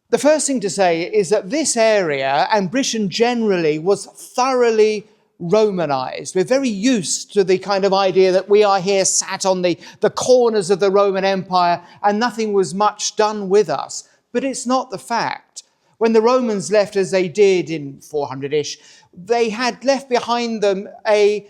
The first thing to say is that this area, and Britain generally, was thoroughly Romanized. We're very used to the kind of idea that we are here sat on the corners of the Roman Empire and nothing was much done with us. But it's not the fact. When the Romans left, as they did in 400-ish, they had left behind them a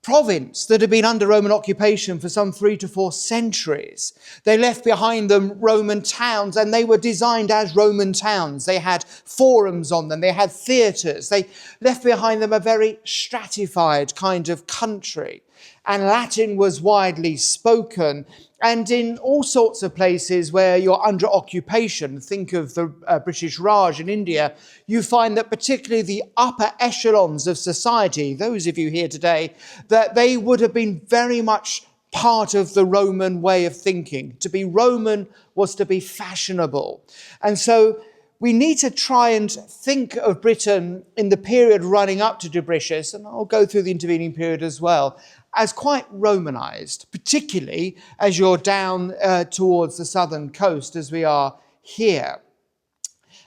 province that had been under Roman occupation for some 3 to 4 centuries. They left behind them Roman towns, and they were designed as Roman towns. They had forums on them, they had theatres. They left behind them a very stratified kind of country. And Latin was widely spoken. And in all sorts of places where you're under occupation, think of the British Raj in India, you find that particularly the upper echelons of society, those of you here today, that they would have been very much part of the Roman way of thinking. To be Roman was to be fashionable. And so we need to try and think of Britain in the period running up to Dubricius, and I'll go through the intervening period as well, as quite Romanized, particularly as you're down towards the southern coast, as we are here.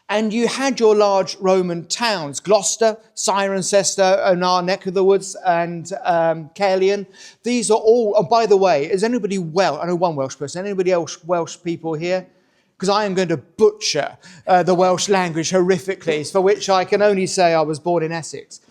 And you had your large Roman towns, Gloucester, Cirencester, in our neck of the woods, and Caerleon. These are all, oh, by the way, is anybody Welsh? I know one Welsh person. Anybody else Welsh people here? Because I am going to butcher the Welsh language horrifically, for which I can only say I was born in Essex.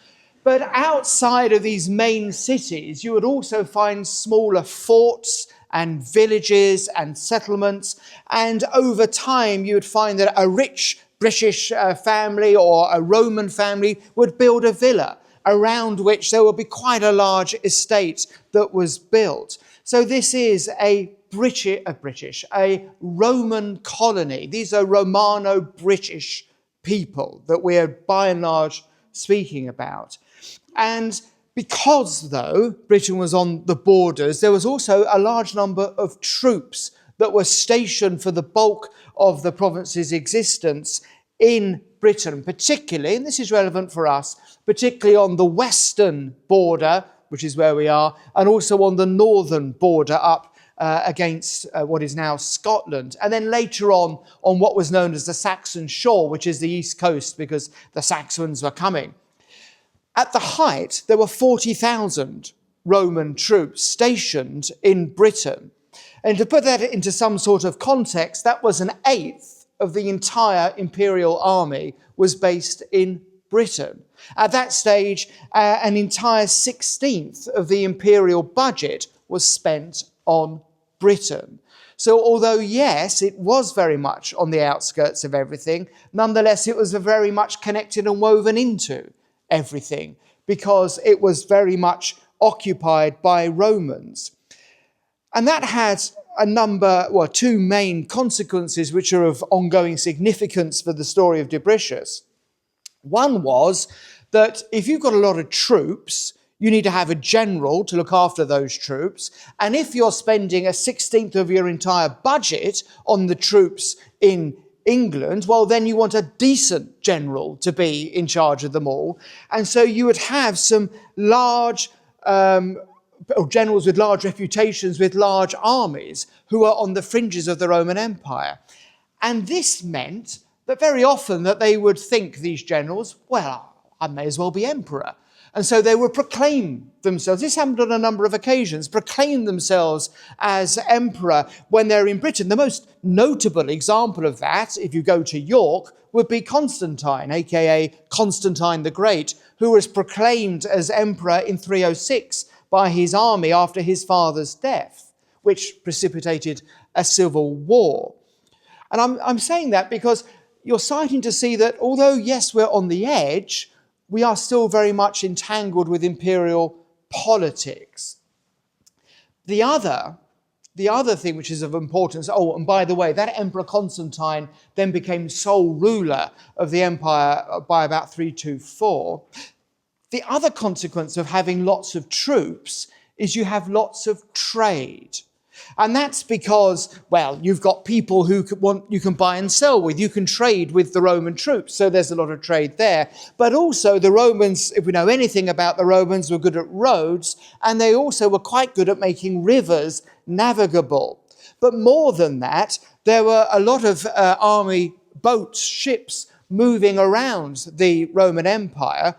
But outside of these main cities, you would also find smaller forts and villages and settlements. And over time, you would find that a rich British family or a Roman family would build a villa around which there would be quite a large estate that was built. So this is a Roman colony. These are Romano-British people that we're by and large speaking about. And because, though, Britain was on the borders, there was also a large number of troops that were stationed for the bulk of the province's existence in Britain, particularly, and this is relevant for us, particularly on the western border, which is where we are, and also on the northern border up against what is now Scotland. And then later on what was known as the Saxon shore, which is the east coast, because the Saxons were coming. At the height, there were 40,000 Roman troops stationed in Britain. And to put that into some sort of context, that was 1/8 of the entire imperial army was based in Britain. At that stage, an entire 1/16 of the imperial budget was spent on Britain. So although, yes, it was very much on the outskirts of everything, nonetheless, it was very much connected and woven into everything, because it was very much occupied by Romans. And that had two main consequences which are of ongoing significance for the story of Dubricius. One was that if you've got a lot of troops, you need to have a general to look after those troops. And if you're spending 1/16 of your entire budget on the troops in England, well, then you want a decent general to be in charge of them all. And so you would have some large generals with large reputations, with large armies, who are on the fringes of the Roman Empire. And this meant that very often that they would think, these generals, well, I may as well be emperor. And so they would proclaim themselves, this happened on a number of occasions, proclaim themselves as emperor when they're in Britain. The most notable example of that, if you go to York, would be Constantine, aka Constantine the Great, who was proclaimed as emperor in 306 by his army after his father's death, which precipitated a civil war. And I'm saying that because you're starting to see that although, yes, we're on the edge, we are still very much entangled with imperial politics. The other thing which is of importance, and by the way, that Emperor Constantine then became sole ruler of the empire by about 324. The other consequence of having lots of troops is you have lots of trade. And that's because, well, you've got people who you can buy and sell with. You can trade with the Roman troops, so there's a lot of trade there. But also the Romans, if we know anything about the Romans, were good at roads, and they also were quite good at making rivers navigable. But more than that, there were a lot of army boats, ships moving around the Roman Empire,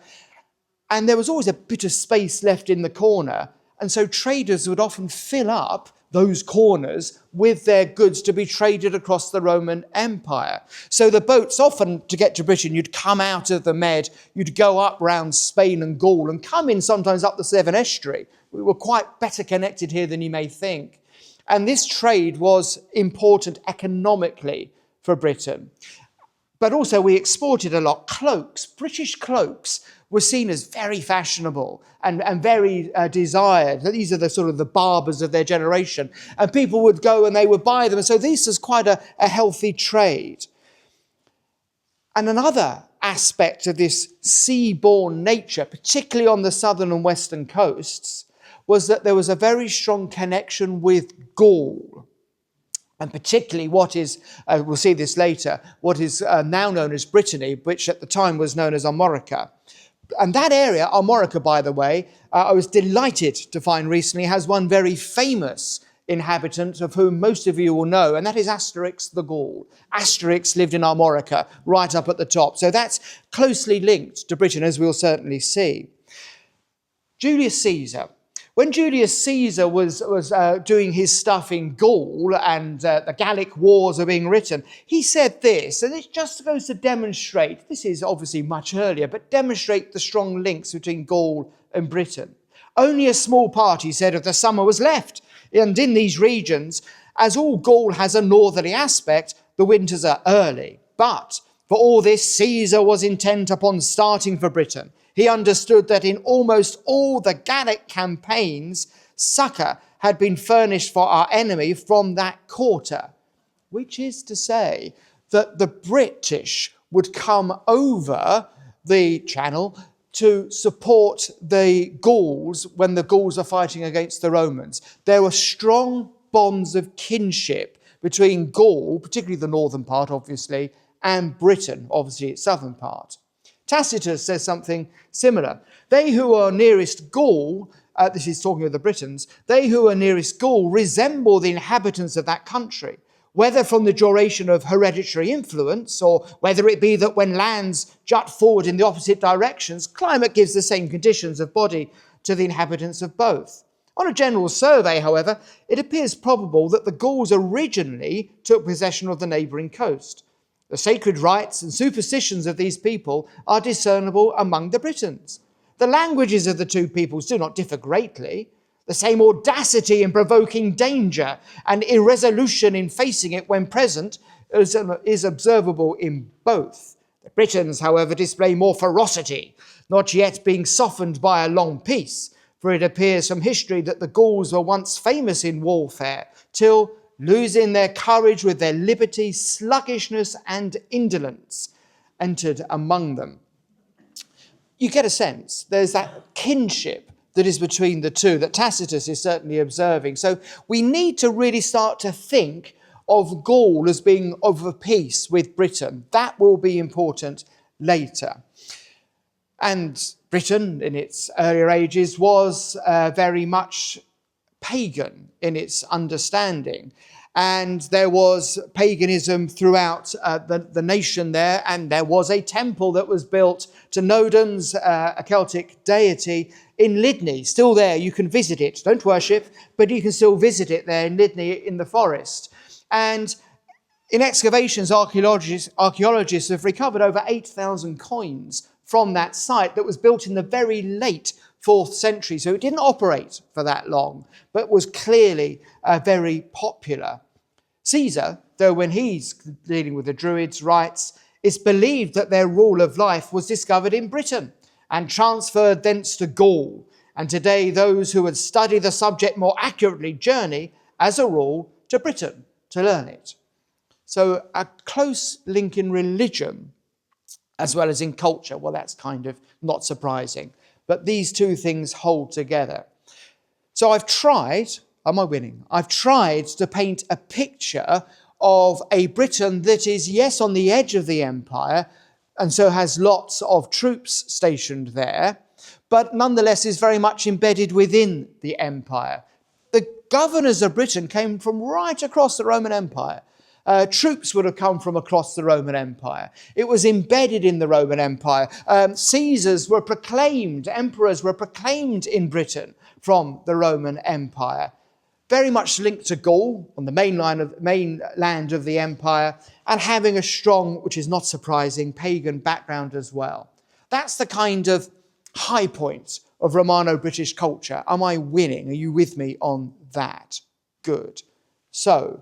and there was always a bit of space left in the corner. And so traders would often fill up those corners with their goods to be traded across the Roman Empire. So the boats, often to get to Britain, you'd come out of the Med, you'd go up round Spain and Gaul and come in sometimes up the Severn Estuary. We were quite better connected here than you may think. And this trade was important economically for Britain. But also we exported a lot. Cloaks, British cloaks, were seen as very fashionable and very desired. These are the sort of the barbers of their generation. And people would go and they would buy them. And so this is quite a healthy trade. And another aspect of this sea-borne nature, particularly on the southern and western coasts, was that there was a very strong connection with Gaul. And particularly what is, we'll see this later, what is now known as Brittany, which at the time was known as Armorica. And that area, Armorica, by the way, I was delighted to find recently, has one very famous inhabitant of whom most of you will know, and that is Asterix the Gaul. Asterix lived in Armorica, right up at the top. So that's closely linked to Britain, as we'll certainly see. Julius Caesar. When Julius Caesar was doing his stuff in Gaul and the Gallic Wars are being written, he said this, and it just goes to demonstrate, this is obviously much earlier, but demonstrate the strong links between Gaul and Britain. Only a small part, he said, of the summer was left. And in these regions, as all Gaul has a northerly aspect, the winters are early. But for all this, Caesar was intent upon starting for Britain. He understood that in almost all the Gallic campaigns, succour had been furnished for our enemy from that quarter, which is to say that the British would come over the Channel to support the Gauls when the Gauls are fighting against the Romans. There were strong bonds of kinship between Gaul, particularly the northern part, obviously, and Britain, obviously its southern part. Tacitus says something similar. They who are nearest Gaul, this is talking of the Britons, they who are nearest Gaul resemble the inhabitants of that country, whether from the duration of hereditary influence or whether it be that when lands jut forward in the opposite directions, climate gives the same conditions of body to the inhabitants of both. On a general survey, however, it appears probable that the Gauls originally took possession of the neighbouring coast. The sacred rites and superstitions of these people are discernible among the Britons. The languages of the two peoples do not differ greatly. The same audacity in provoking danger and irresolution in facing it when present is observable in both. The Britons, however, display more ferocity, not yet being softened by a long peace, for it appears from history that the Gauls were once famous in warfare, till, losing their courage with their liberty, sluggishness and indolence entered among them. You get a sense there's that kinship that is between the two that Tacitus is certainly observing. So we need to really start to think of Gaul as being of a piece with Britain. That will be important later. And Britain, in its earlier ages, was very much pagan in its understanding. And there was paganism throughout the nation there. And there was a temple that was built to Nodens, a Celtic deity, in Lydney. Still there, you can visit it. Don't worship, but you can still visit it there in Lydney in the forest. And in excavations, archaeologists have recovered over 8,000 coins from that site that was built in the very late 4th century. So it didn't operate for that long, but was clearly very popular. Caesar, though when he's dealing with the Druids, writes, it's believed that their rule of life was discovered in Britain and transferred thence to Gaul. And today those who would study the subject more accurately journey, as a rule, to Britain to learn it. So a close link in religion as well as in culture. Well, that's kind of not surprising. But these two things hold together. So I've tried, am I winning? I've tried to paint a picture of a Britain that is, yes, on the edge of the empire, and so has lots of troops stationed there, but nonetheless is very much embedded within the empire. The governors of Britain came from right across the Roman Empire. Troops would have come from across the Roman Empire. It was embedded in the Roman Empire. Caesars were proclaimed, emperors were proclaimed in Britain from the Roman Empire. Very much linked to Gaul on the mainland of the empire, and having a strong, which is not surprising, pagan background as well. That's the kind of high point of Romano-British culture. Am I winning? Are you with me on that? Good. So,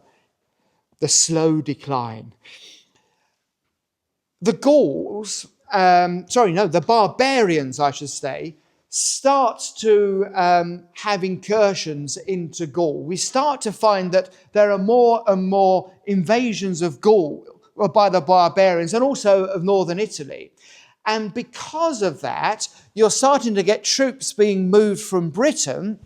the slow decline. The Gauls, the barbarians, I should say, start to have incursions into Gaul. We start to find that there are more and more invasions of Gaul by the barbarians and also of northern Italy. And because of that, you're starting to get troops being moved from Britain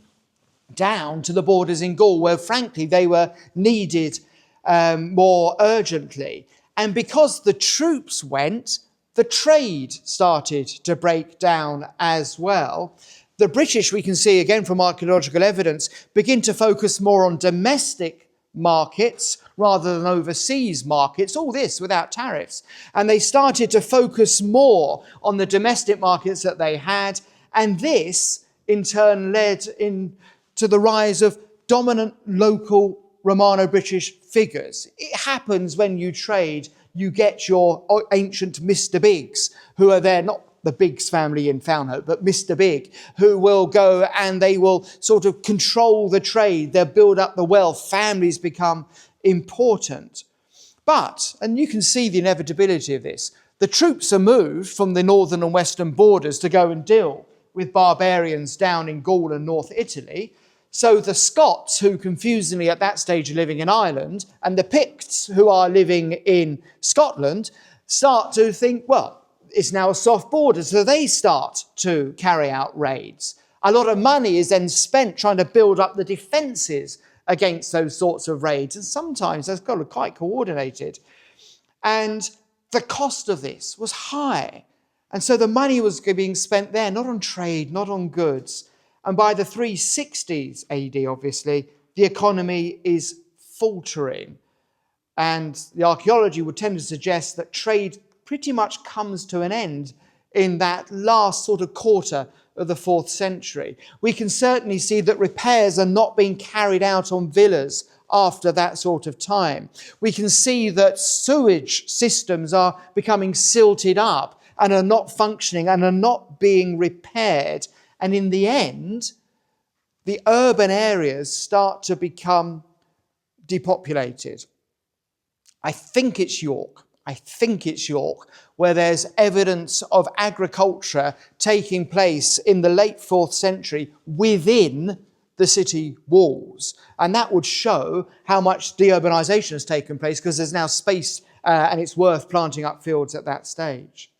down to the borders in Gaul, where frankly they were needed more urgently. And because the troops went, the trade started to break down as well. The British, we can see again from archaeological evidence, begin to focus more on domestic markets rather than overseas markets, all this without tariffs. And they started to focus more on the domestic markets that they had. And this, in turn, led to the rise of dominant local Romano-British figures. It happens when you trade, you get your ancient Mr. Biggs, who are there, not the Biggs family in Woolhope, but Mr. Big, who will go and they will sort of control the trade. They'll build up the wealth. Families become important. But, and you can see the inevitability of this, the troops are moved from the northern and western borders to go and deal with barbarians down in Gaul and North Italy. So the Scots, who confusingly at that stage are living in Ireland, and the Picts, who are living in Scotland, start to think, well, it's now a soft border, so they start to carry out raids. A lot of money is then spent trying to build up the defences against those sorts of raids, and sometimes that's got to be quite coordinated. And the cost of this was high, and so the money was being spent there, not on trade, not on goods. And by the 360s AD, obviously, the economy is faltering. And the archaeology would tend to suggest that trade pretty much comes to an end in that last sort of quarter of the 4th century. We can certainly see that repairs are not being carried out on villas after that sort of time. We can see that sewage systems are becoming silted up and are not functioning and are not being repaired. And in the end, the urban areas start to become depopulated. I think it's York, where there's evidence of agriculture taking place in the late 4th century within the city walls. And that would show how much deurbanisation has taken place, because there's now space and it's worth planting up fields at that stage.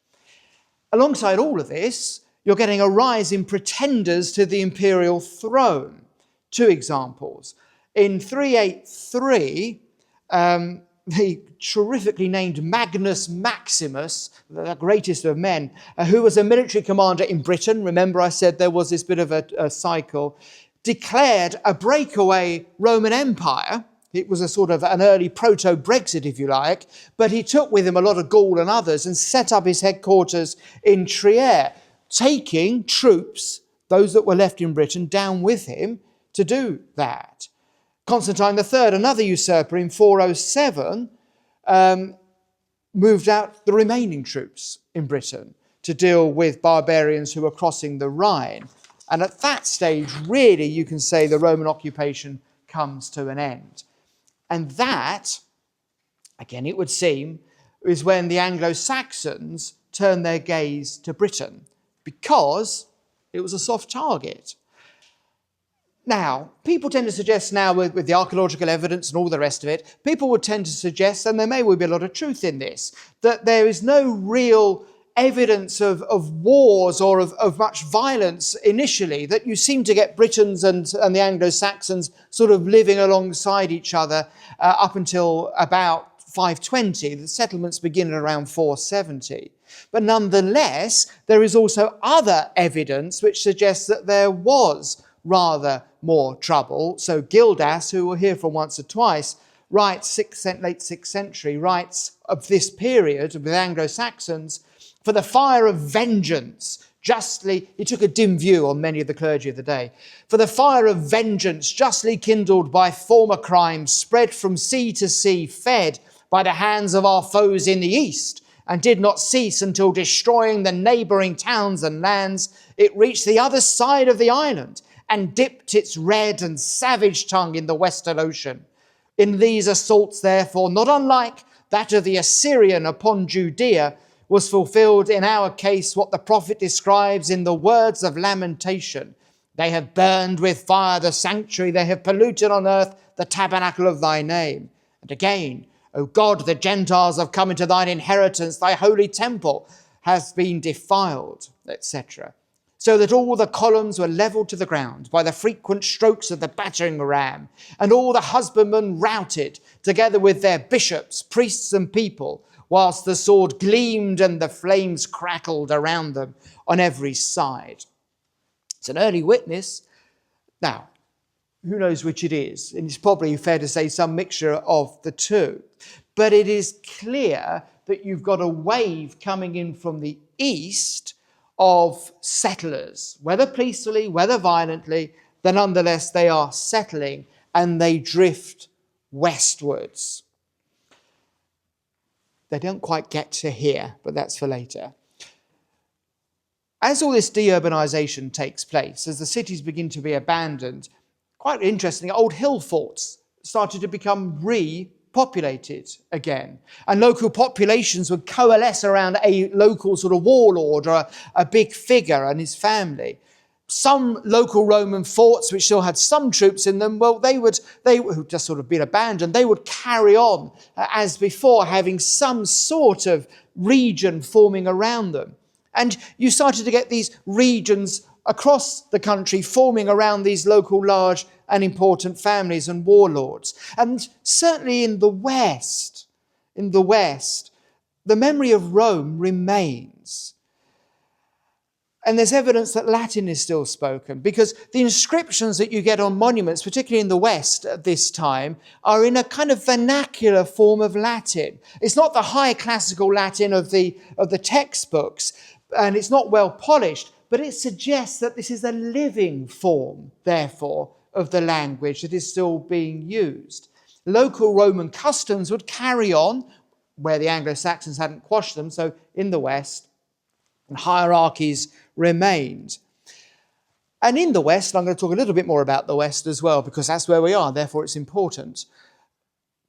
Alongside all of this, you're getting a rise in pretenders to the imperial throne. 2 examples. In 383, the terrifically named Magnus Maximus, the greatest of men, who was a military commander in Britain, remember I said there was this bit of a cycle, declared a breakaway Roman Empire. It was a sort of an early proto-Brexit, if you like, but he took with him a lot of Gaul and others and set up his headquarters in Trier, taking troops, those that were left in Britain, down with him to do that. Constantine III, another usurper in 407, moved out the remaining troops in Britain to deal with barbarians who were crossing the Rhine. And at that stage, really, you can say the Roman occupation comes to an end. And that, again, it would seem, is when the Anglo-Saxons turned their gaze to Britain, because it was a soft target. Now, people tend to suggest now with the archaeological evidence and all the rest of it, people would tend to suggest, and there may well be a lot of truth in this, that there is no real evidence of wars or of much violence initially, that you seem to get Britons and the Anglo-Saxons sort of living alongside each other up until about 520. The settlements begin at around 470. But nonetheless, there is also other evidence which suggests that there was rather more trouble. So Gildas, who we'll hear from once or twice, writes, late 6th century, writes of this period with Anglo-Saxons, for the fire of vengeance justly, he took a dim view on many of the clergy of the day, for the fire of vengeance justly kindled by former crimes spread from sea to sea, fed by the hands of our foes in the east, and did not cease until destroying the neighbouring towns and lands, it reached the other side of the island and dipped its red and savage tongue in the Western Ocean. In these assaults, therefore, not unlike that of the Assyrian upon Judea, was fulfilled in our case what the prophet describes in the words of lamentation. They have burned with fire the sanctuary, they have polluted on earth the tabernacle of thy name. And again, O God, the Gentiles have come into thine inheritance, thy holy temple has been defiled, etc. So that all the columns were levelled to the ground by the frequent strokes of the battering ram, and all the husbandmen routed, together with their bishops, priests and people, whilst the sword gleamed and the flames crackled around them on every side. It's an early witness. Now, who knows which it is? And it's probably fair to say some mixture of the two. But it is clear that you've got a wave coming in from the east of settlers, whether peacefully, whether violently, then nonetheless they are settling and they drift westwards. They don't quite get to here, but that's for later. As all this deurbanisation takes place, as the cities begin to be abandoned, quite interesting, old hill forts started to become repopulated again. And local populations would coalesce around a local sort of warlord or a big figure and his family. Some local Roman forts, which still had some troops in them, well, they would just sort of been abandoned. They would carry on as before, having some sort of region forming around them. And you started to get these regions across the country forming around these local large and important families and warlords. And certainly in the West, the memory of Rome remains. And there's evidence that Latin is still spoken, because the inscriptions that you get on monuments, particularly in the West at this time, are in a kind of vernacular form of Latin. It's not the high classical Latin of the textbooks, and it's not well polished, but it suggests that this is a living form, therefore, of the language that is still being used. Local Roman customs would carry on where the Anglo-Saxons hadn't quashed them, so in the West, and hierarchies remained. And in the West, I'm going to talk a little bit more about the West as well, because that's where we are, therefore it's important.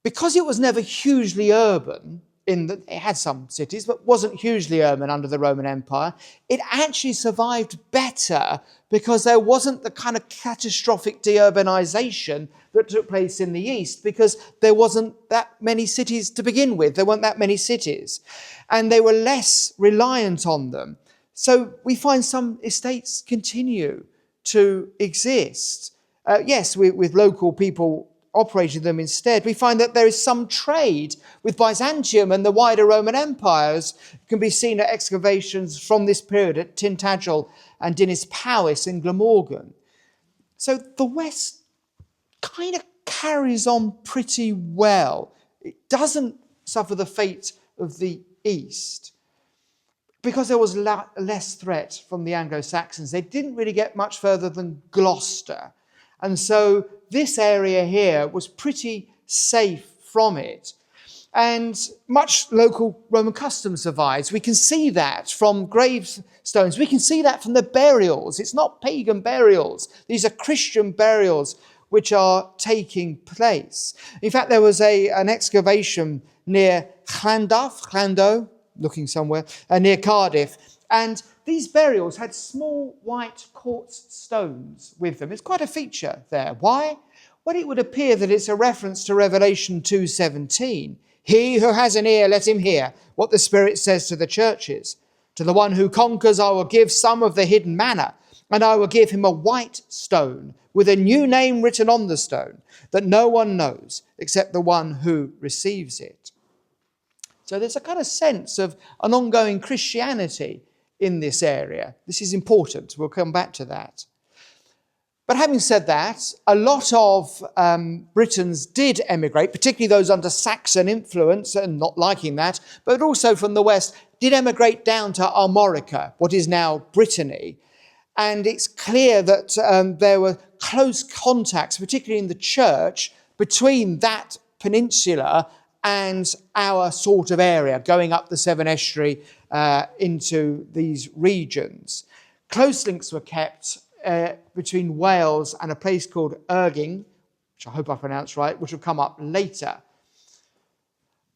Because it was never hugely urban, it had some cities, but wasn't hugely urban under the Roman Empire, it actually survived better because there wasn't the kind of catastrophic deurbanization that took place in the East, because there wasn't that many cities to begin with. There weren't that many cities, and they were less reliant on them. So we find some estates continue to exist. Yes, with local people operating them instead. We find that there is some trade with Byzantium and the wider Roman empires. It can be seen at excavations from this period at Tintagel and Dinas Powys in Glamorgan. So the West kind of carries on pretty well. It doesn't suffer the fate of the East. Because there was less threat from the Anglo-Saxons, they didn't really get much further than Gloucester. And so this area here was pretty safe from it. And much local Roman custom survives. We can see that from gravestones. We can see that from the burials. It's not pagan burials. These are Christian burials which are taking place. In fact, there was an excavation near Llandough, looking somewhere, near Cardiff. And these burials had small white quartz stones with them. It's quite a feature there. Why? Well, it would appear that it's a reference to Revelation 2:17. He who has an ear, let him hear what the Spirit says to the churches. To the one who conquers, I will give some of the hidden manna, and I will give him a white stone with a new name written on the stone that no one knows except the one who receives it. So there's a kind of sense of an ongoing Christianity in this area. This is important. We'll come back to that. But having said that, a lot of Britons did emigrate, particularly those under Saxon influence and not liking that, but also from the west, did emigrate down to Armorica, what is now Brittany. And it's clear that there were close contacts, particularly in the church, between that peninsula and our sort of area, going up the Severn Estuary into these regions. Close links were kept between Wales and a place called Erging, which I hope I pronounced right, which will come up later.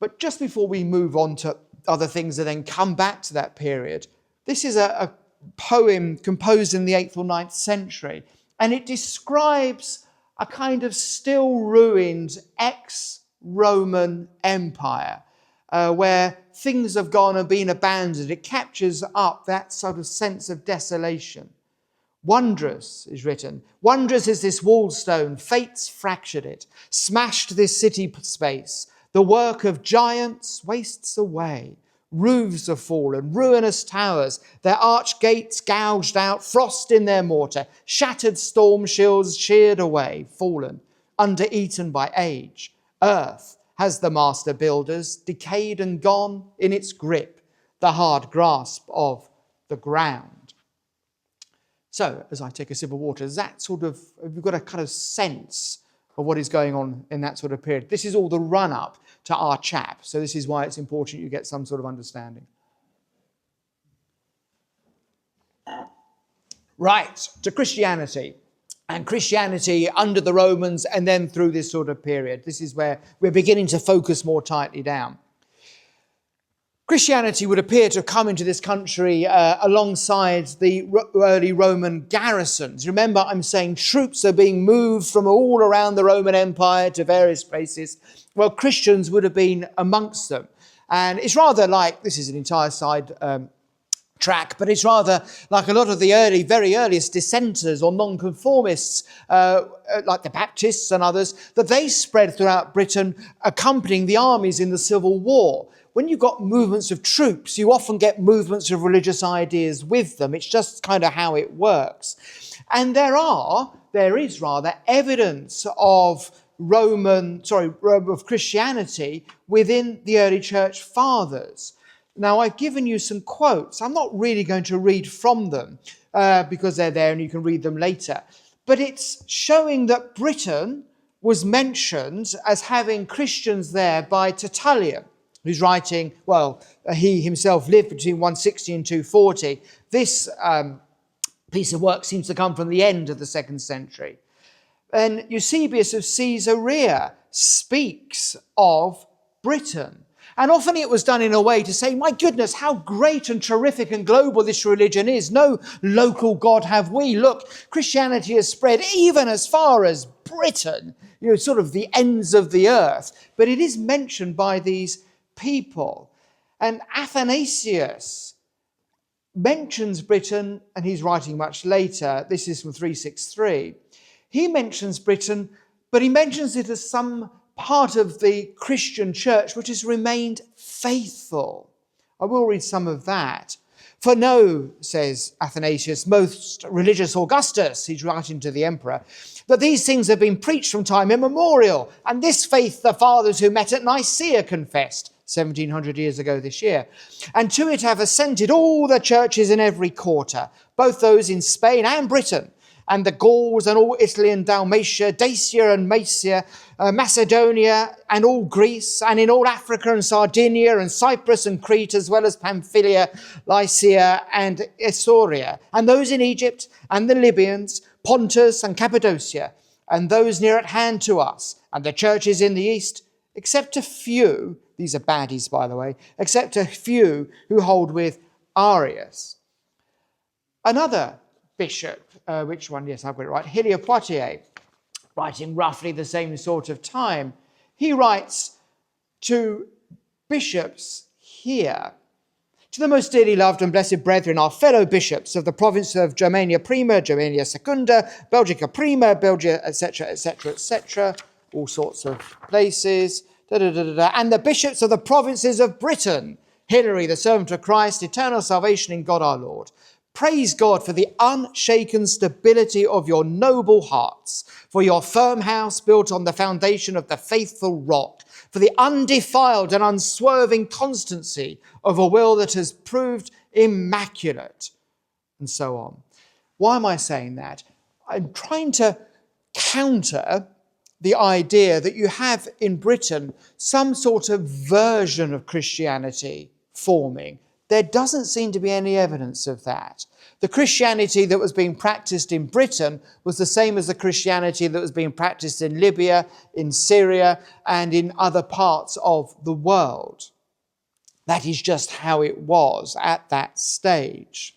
But just before we move on to other things and then come back to that period, this is a poem composed in the 8th or 9th century, and it describes a kind of still ruined ex-Roman empire where things have gone and been abandoned. It captures up that sort of sense of desolation. Wondrous is written. Wondrous is this walled stone. Fate's fractured it, smashed this city space. The work of giants wastes away. Roofs have fallen, ruinous towers, their arch gates gouged out, frost in their mortar, shattered storm shields sheared away, fallen, under-eaten by age. Earth has the master builders, decayed and gone in its grip, the hard grasp of the ground. So, as I take a sip of water, is that sort of, have you got a kind of sense of what is going on in that sort of period? This is all the run-up to our chap, so this is why it's important you get some sort of understanding. Right, to Christianity. And Christianity under the Romans and then through this sort of period. This is where we're beginning to focus more tightly down. Christianity would appear to have come into this country alongside the early Roman garrisons. Remember, I'm saying troops are being moved from all around the Roman Empire to various places. Well, Christians would have been amongst them. And it's rather like, this is an entire side track, but it's rather like a lot of the very earliest dissenters or nonconformists, like the Baptists and others, that they spread throughout Britain, accompanying the armies in the Civil War. When you've got movements of troops, you often get movements of religious ideas with them. It's just kind of how it works. And there is evidence of of Christianity within the early church fathers. Now, I've given you some quotes. I'm not really going to read from them because they're there and you can read them later. But it's showing that Britain was mentioned as having Christians there by Tertullian, who's writing, he himself lived between 160 and 240. This piece of work seems to come from the end of the 2nd century. And Eusebius of Caesarea speaks of Britain. And often it was done in a way to say, my goodness, how great and terrific and global this religion is. No local God have we. Look, Christianity has spread even as far as Britain, sort of the ends of the earth. But it is mentioned by these people. And Athanasius mentions Britain, and he's writing much later. This is from 363. He mentions Britain, but he mentions it as some part of the Christian church which has remained faithful. I will read some of that. For know, says Athanasius, most religious Augustus, he's writing to the emperor, that these things have been preached from time immemorial, and this faith the fathers who met at Nicaea confessed 1700 years ago this year. And to it have assented all the churches in every quarter, both those in Spain and Britain, and the Gauls and all Italy and Dalmatia, Dacia and Macedonia, Macedonia and all Greece, and in all Africa and Sardinia and Cyprus and Crete, as well as Pamphylia, Lycia and Isauria, and those in Egypt and the Libyans, Pontus and Cappadocia, and those near at hand to us, and the churches in the east, except a few, these are baddies by the way, except a few who hold with Arius. Another bishop, which one? Yes, I've got it right. Hilly of Poitiers, writing roughly the same sort of time. He writes to bishops here. To the most dearly loved and blessed brethren, our fellow bishops of the province of Germania Prima, Germania Secunda, Belgica Prima, Belgia, etc., etc., etc., all sorts of places, and the bishops of the provinces of Britain, Hilary, the servant of Christ, eternal salvation in God our Lord. Praise God for the unshaken stability of your noble hearts, for your firm house built on the foundation of the faithful rock, for the undefiled and unswerving constancy of a will that has proved immaculate, and so on. Why am I saying that? I'm trying to counter the idea that you have in Britain some sort of version of Christianity forming. There doesn't seem to be any evidence of that. The Christianity that was being practiced in Britain was the same as the Christianity that was being practiced in Libya, in Syria, and in other parts of the world. That is just how it was at that stage.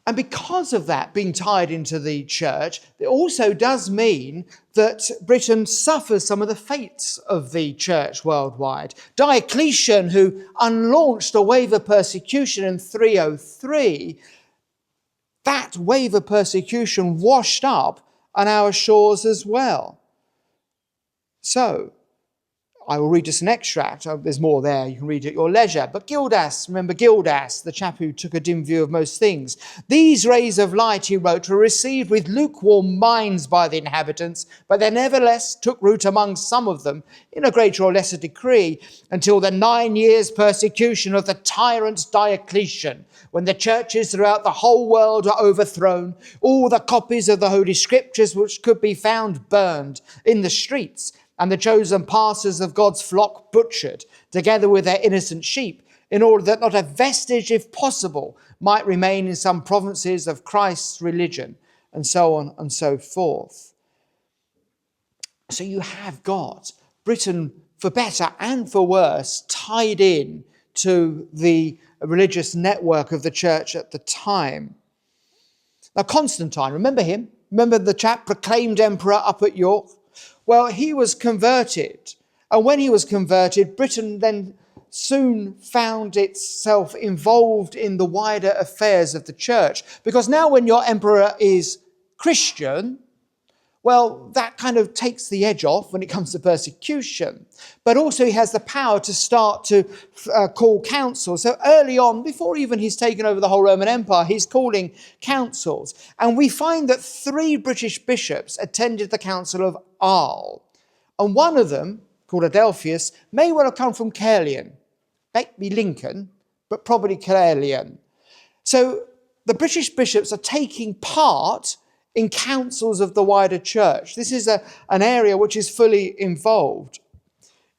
And because of that being tied into the church, it also does mean that Britain suffers some of the fates of the church worldwide. Diocletian, who unlaunched a wave of persecution in 303, that wave of persecution washed up on our shores as well. So, I will read just an extract. There's more there. You can read it at your leisure. But Gildas, remember Gildas, the chap who took a dim view of most things. These rays of light, he wrote, were received with lukewarm minds by the inhabitants, but they nevertheless took root among some of them in a greater or lesser degree until the 9 years' persecution of the tyrant Diocletian, when the churches throughout the whole world were overthrown, all the copies of the Holy Scriptures which could be found burned in the streets, and the chosen pastors of God's flock butchered, together with their innocent sheep, in order that not a vestige, if possible, might remain in some provinces of Christ's religion, and so on and so forth. So you have got Britain, for better and for worse, tied in to the religious network of the church at the time. Now, Constantine, remember him? Remember the chap proclaimed emperor up at York? Well, he was converted. And when he was converted, Britain then soon found itself involved in the wider affairs of the church. Because now when your emperor is Christian, well, that kind of takes the edge off when it comes to persecution. But also he has the power to start to call councils. So early on, before even he's taken over the whole Roman Empire, he's calling councils. And we find that 3 British bishops attended the Council of Arles. And one of them, called Adelphius, may well have come from Caerleon. Maybe Lincoln, but probably Caerleon. So the British bishops are taking part in councils of the wider church. This is an area which is fully involved.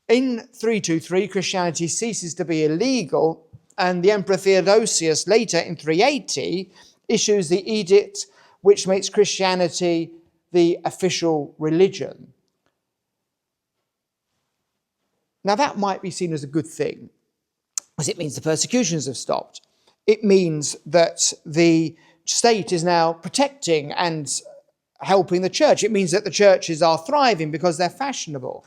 In 323, Christianity ceases to be illegal, and the Emperor Theodosius later in 380 issues the edict which makes Christianity the official religion. Now that might be seen as a good thing, because it means the persecutions have stopped. It means that the state is now protecting and helping the church. It means that the churches are thriving because they're fashionable.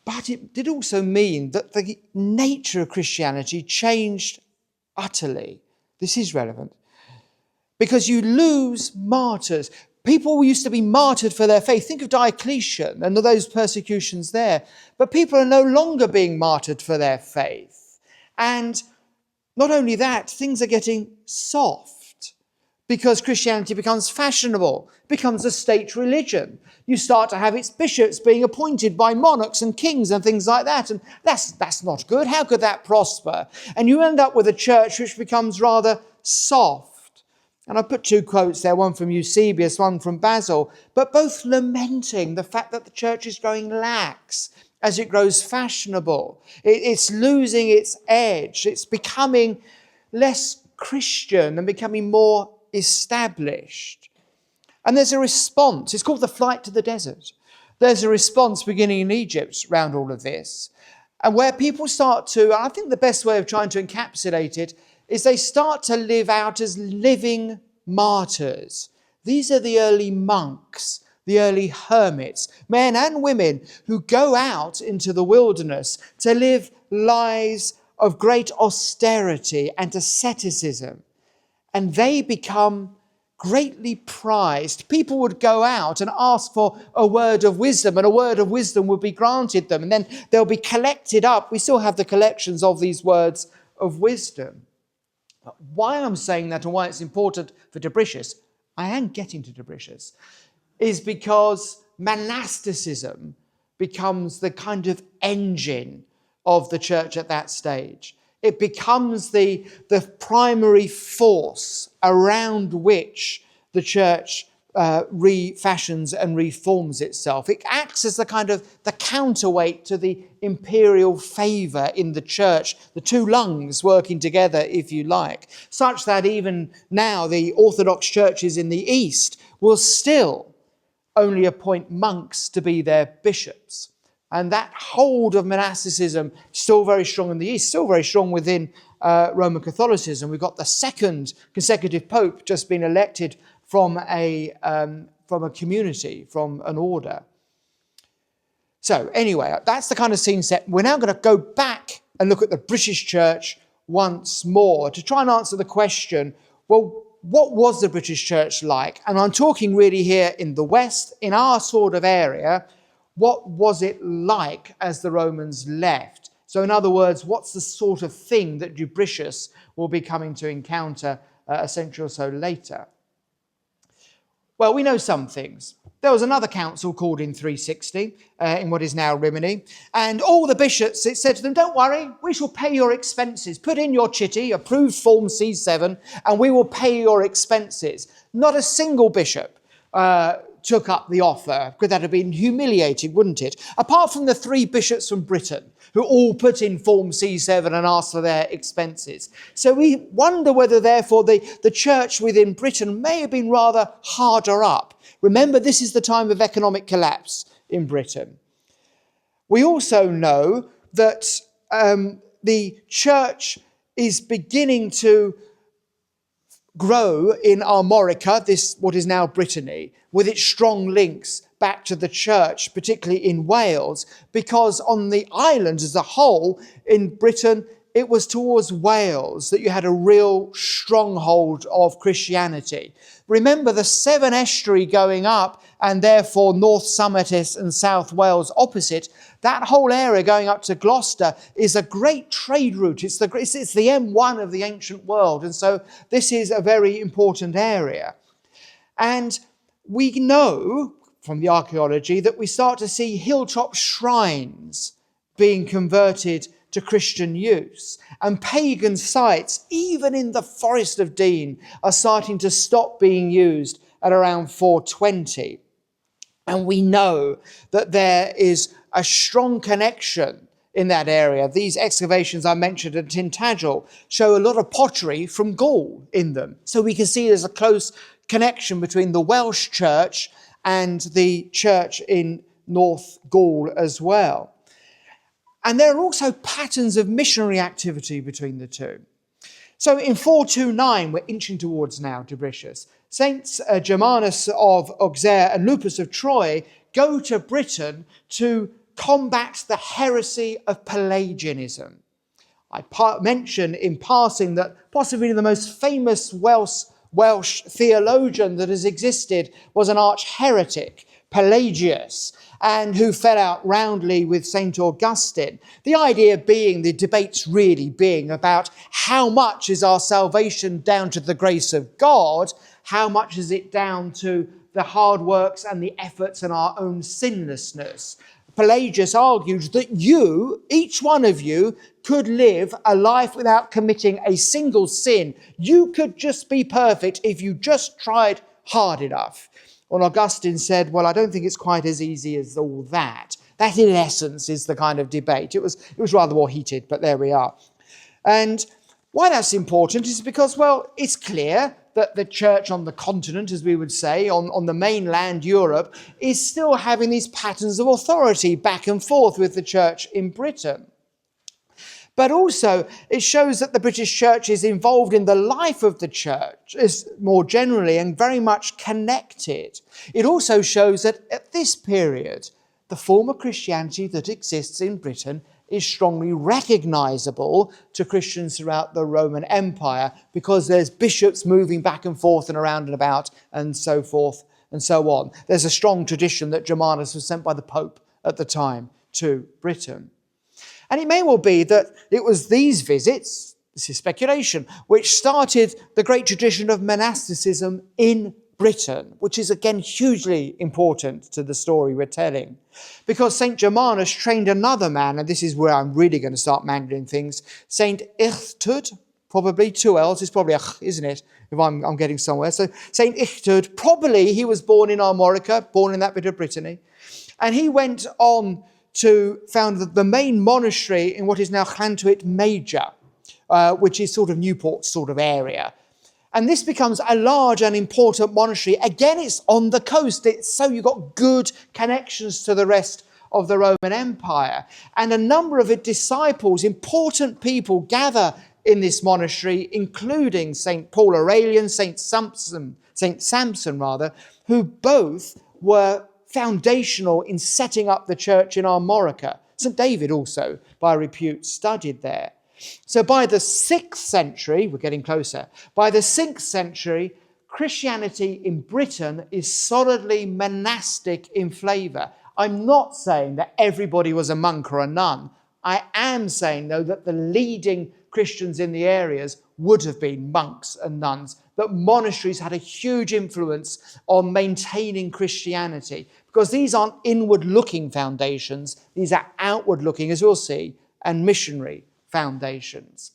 But it did also mean that the nature of Christianity changed utterly. This is relevant. Because you lose martyrs. People used to be martyred for their faith. Think of Diocletian and those persecutions there. But people are no longer being martyred for their faith. And not only that, things are getting soft because Christianity becomes fashionable, becomes a state religion. You start to have its bishops being appointed by monarchs and kings and things like that. And that's not good. How could that prosper? And you end up with a church which becomes rather soft. And I put 2 quotes there, one from Eusebius, one from Basil, but both lamenting the fact that the church is growing lax as it grows fashionable. It's losing its edge. It's becoming less Christian and becoming more established. And there's a response. It's called the flight to the desert. There's a response beginning in Egypt around all of this. And where people start to, I think the best way of trying to encapsulate it is they start to live out as living martyrs. These are the early monks, the early hermits, men and women who go out into the wilderness to live lives of great austerity and asceticism. And they become greatly prized. People would go out and ask for a word of wisdom, and a word of wisdom would be granted them. And then they'll be collected up. We still have the collections of these words of wisdom. Why I'm saying that and why it's important for Dubricius, I am getting to Dubricius, is because monasticism becomes the kind of engine of the church at that stage. It becomes the primary force around which the church refashions and reforms itself. It acts as the counterweight to the imperial favour in the church, the two lungs working together, if you like, such that even now the Orthodox churches in the East will still only appoint monks to be their bishops. And that hold of monasticism still very strong in the East, still very strong within Roman Catholicism. We've got the second consecutive pope just been elected from a community, from an order. So anyway, that's the kind of scene set. We're now going to go back and look at the British church once more to try and answer the question, well, what was the British church like? And I'm talking really here in the West, in our sort of area. What was it like as the Romans left? So in other words, what's the sort of thing that Dubricius will be coming to encounter a century or so later? Well, we know some things. There was another council called in 360 in what is now Rimini, and all the bishops, it said to them, don't worry, we shall pay your expenses. Put in your chitty, approved form C7, and we will pay your expenses. Not a single bishop took up the offer, because that would have been humiliating, wouldn't it? Apart from the 3 bishops from Britain, who all put in form C7 and asked for their expenses. So we wonder whether, therefore, the church within Britain may have been rather harder up. Remember, this is the time of economic collapse in Britain. We also know that the church is beginning to grow in Armorica, what is now Brittany, with its strong links back to the church, particularly in Wales, because on the island as a whole, in Britain, it was towards Wales that you had a real stronghold of Christianity. Remember the Severn Estuary going up, and therefore North Somerset and South Wales opposite. That whole area going up to Gloucester is a great trade route. It's the M1 of the ancient world. And so this is a very important area. And we know from the archaeology that we start to see hilltop shrines being converted to Christian use. And pagan sites, even in the Forest of Dean, are starting to stop being used at around 420. And we know that there is a strong connection in that area. These excavations I mentioned at Tintagel show a lot of pottery from Gaul in them. So we can see there's a close connection between the Welsh church and the church in North Gaul as well. And there are also patterns of missionary activity between the two. So in 429, we're inching towards now Dubricius, Saints Germanus of Auxerre and Lupus of Troyes go to Britain to combat the heresy of Pelagianism. I mention in passing that possibly the most famous Welsh theologian that has existed was an arch heretic, Pelagius, and who fell out roundly with St. Augustine. The idea being, the debates really being about how much is our salvation down to the grace of God, how much is it down to the hard works and the efforts and our own sinlessness. Pelagius argued that each one of you, could live a life without committing a single sin. You could just be perfect if you just tried hard enough. And Augustine said, well, I don't think it's quite as easy as all that. That, in essence, is the kind of debate. It was rather more heated, but there we are. And why that's important is because, well, it's clear that the church on the continent, as we would say, on the mainland Europe, is still having these patterns of authority back and forth with the church in Britain. But also, it shows that the British church is involved in the life of the church is more generally and very much connected. It also shows that at this period, the form of Christianity that exists in Britain is strongly recognisable to Christians throughout the Roman Empire, because there's bishops moving back and forth and around and about and so forth and so on. There's a strong tradition that Germanus was sent by the Pope at the time to Britain. And it may well be that it was these visits, this is speculation, which started the great tradition of monasticism in Britain, which is again hugely important to the story we're telling. Because St. Germanus trained another man, and this is where I'm really going to start mangling things, St. Ichtud, probably 2 L's, it's probably isn't it, if I'm getting somewhere. So St. Ichtud, probably he was born in Armorica, born in that bit of Brittany, and he went on to found the main monastery in what is now Llantuit Major, which is sort of Newport sort of area. And this becomes a large and important monastery. Again, it's on the coast. So you've got good connections to the rest of the Roman Empire. And a number of disciples, important people, gather in this monastery, including St. Paul Aurelian, St. Samson, who both were foundational in setting up the church in Armorica. St. David also, by repute, studied there. So by the 6th century, we're getting closer, by the 6th century, Christianity in Britain is solidly monastic in flavour. I'm not saying that everybody was a monk or a nun. I am saying, though, that the leading Christians in the areas would have been monks and nuns, that monasteries had a huge influence on maintaining Christianity, because these aren't inward-looking foundations, these are outward-looking, as we'll see, and missionary foundations.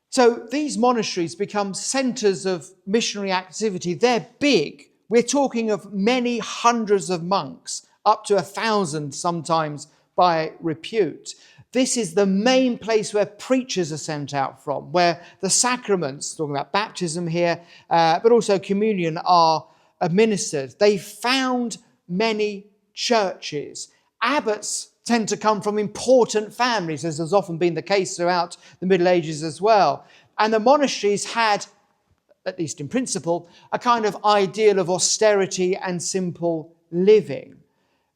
So these monasteries become centres of missionary activity. They're big. We're talking of many hundreds of monks, up to 1,000 sometimes by repute. This is the main place where preachers are sent out from, where the sacraments, talking about baptism here, but also communion, are administered. They found many churches. Abbots tend to come from important families, as has often been the case throughout the Middle Ages as well. And the monasteries had, at least in principle, a kind of ideal of austerity and simple living.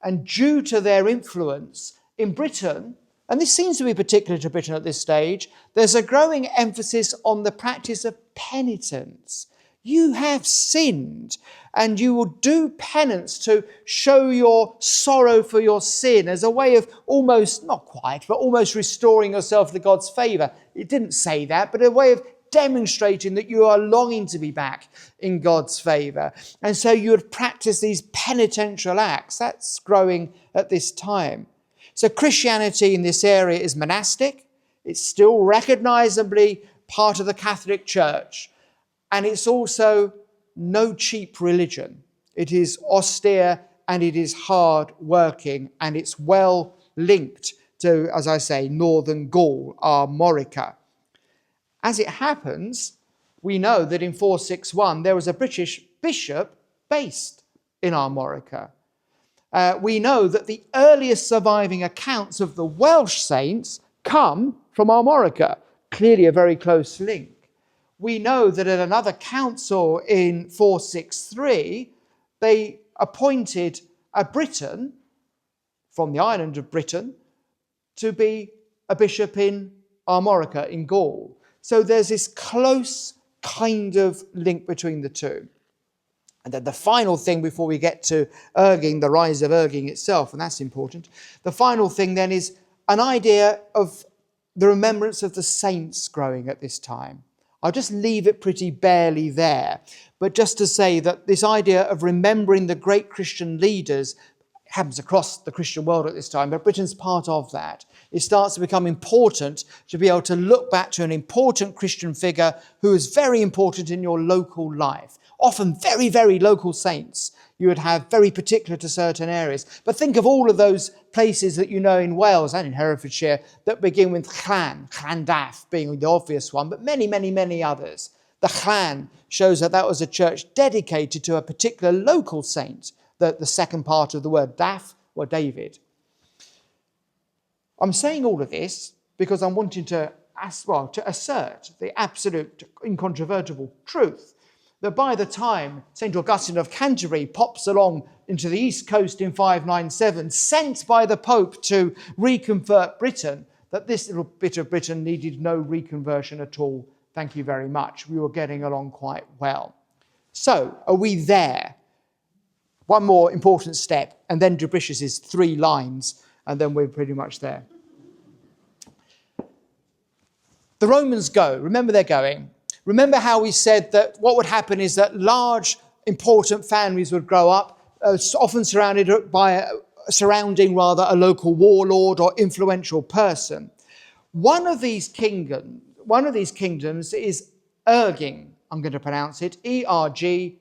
And due to their influence in Britain, and this seems to be particular to Britain at this stage, there's a growing emphasis on the practice of penitence. You have sinned, and you will do penance to show your sorrow for your sin as a way of almost, not quite, but almost restoring yourself to God's favour. It didn't say that, but a way of demonstrating that you are longing to be back in God's favour. And so you would practice these penitential acts. That's growing at this time. So Christianity in this area is monastic. It's still recognisably part of the Catholic Church. And it's also no cheap religion. It is austere and it is hard working, and it's well linked to, as I say, northern Gaul, Armorica. As it happens, we know that in 461 there was a British bishop based in Armorica. We know that the earliest surviving accounts of the Welsh saints come from Armorica, clearly a very close link. We know that at another council in 463, they appointed a Briton from the island of Britain to be a bishop in Armorica in Gaul. So there's this close kind of link between the two. And then the final thing before we get to Erging, the rise of Erging itself, and that's important, the final thing then is an idea of the remembrance of the saints growing at this time. I'll just leave it pretty barely there, but just to say that this idea of remembering the great Christian leaders happens across the Christian world at this time, but Britain's part of that. It starts to become important to be able to look back to an important Christian figure who is very important in your local life. Often very, very local saints you would have, very particular to certain areas. But think of all of those places that you know in Wales and in Herefordshire that begin with Llandaf being the obvious one, but many, many, many others. The Llan shows that that was a church dedicated to a particular local saint, the second part of the word Daf, or David. I'm saying all of this because I'm wanting to assert the absolute incontrovertible truth that by the time St. Augustine of Canterbury pops along into the East Coast in 597, sent by the Pope to reconvert Britain, that this little bit of Britain needed no reconversion at all. Thank you very much. We were getting along quite well. So, are we there? One more important step, and then Dubricius's 3 lines, and then we're pretty much there. The Romans go. Remember they're going. Remember how we said that what would happen is that large, important families would grow up, often surrounding a local warlord or influential person. One of these kingdoms is Erging. I'm going to pronounce it Ergyng,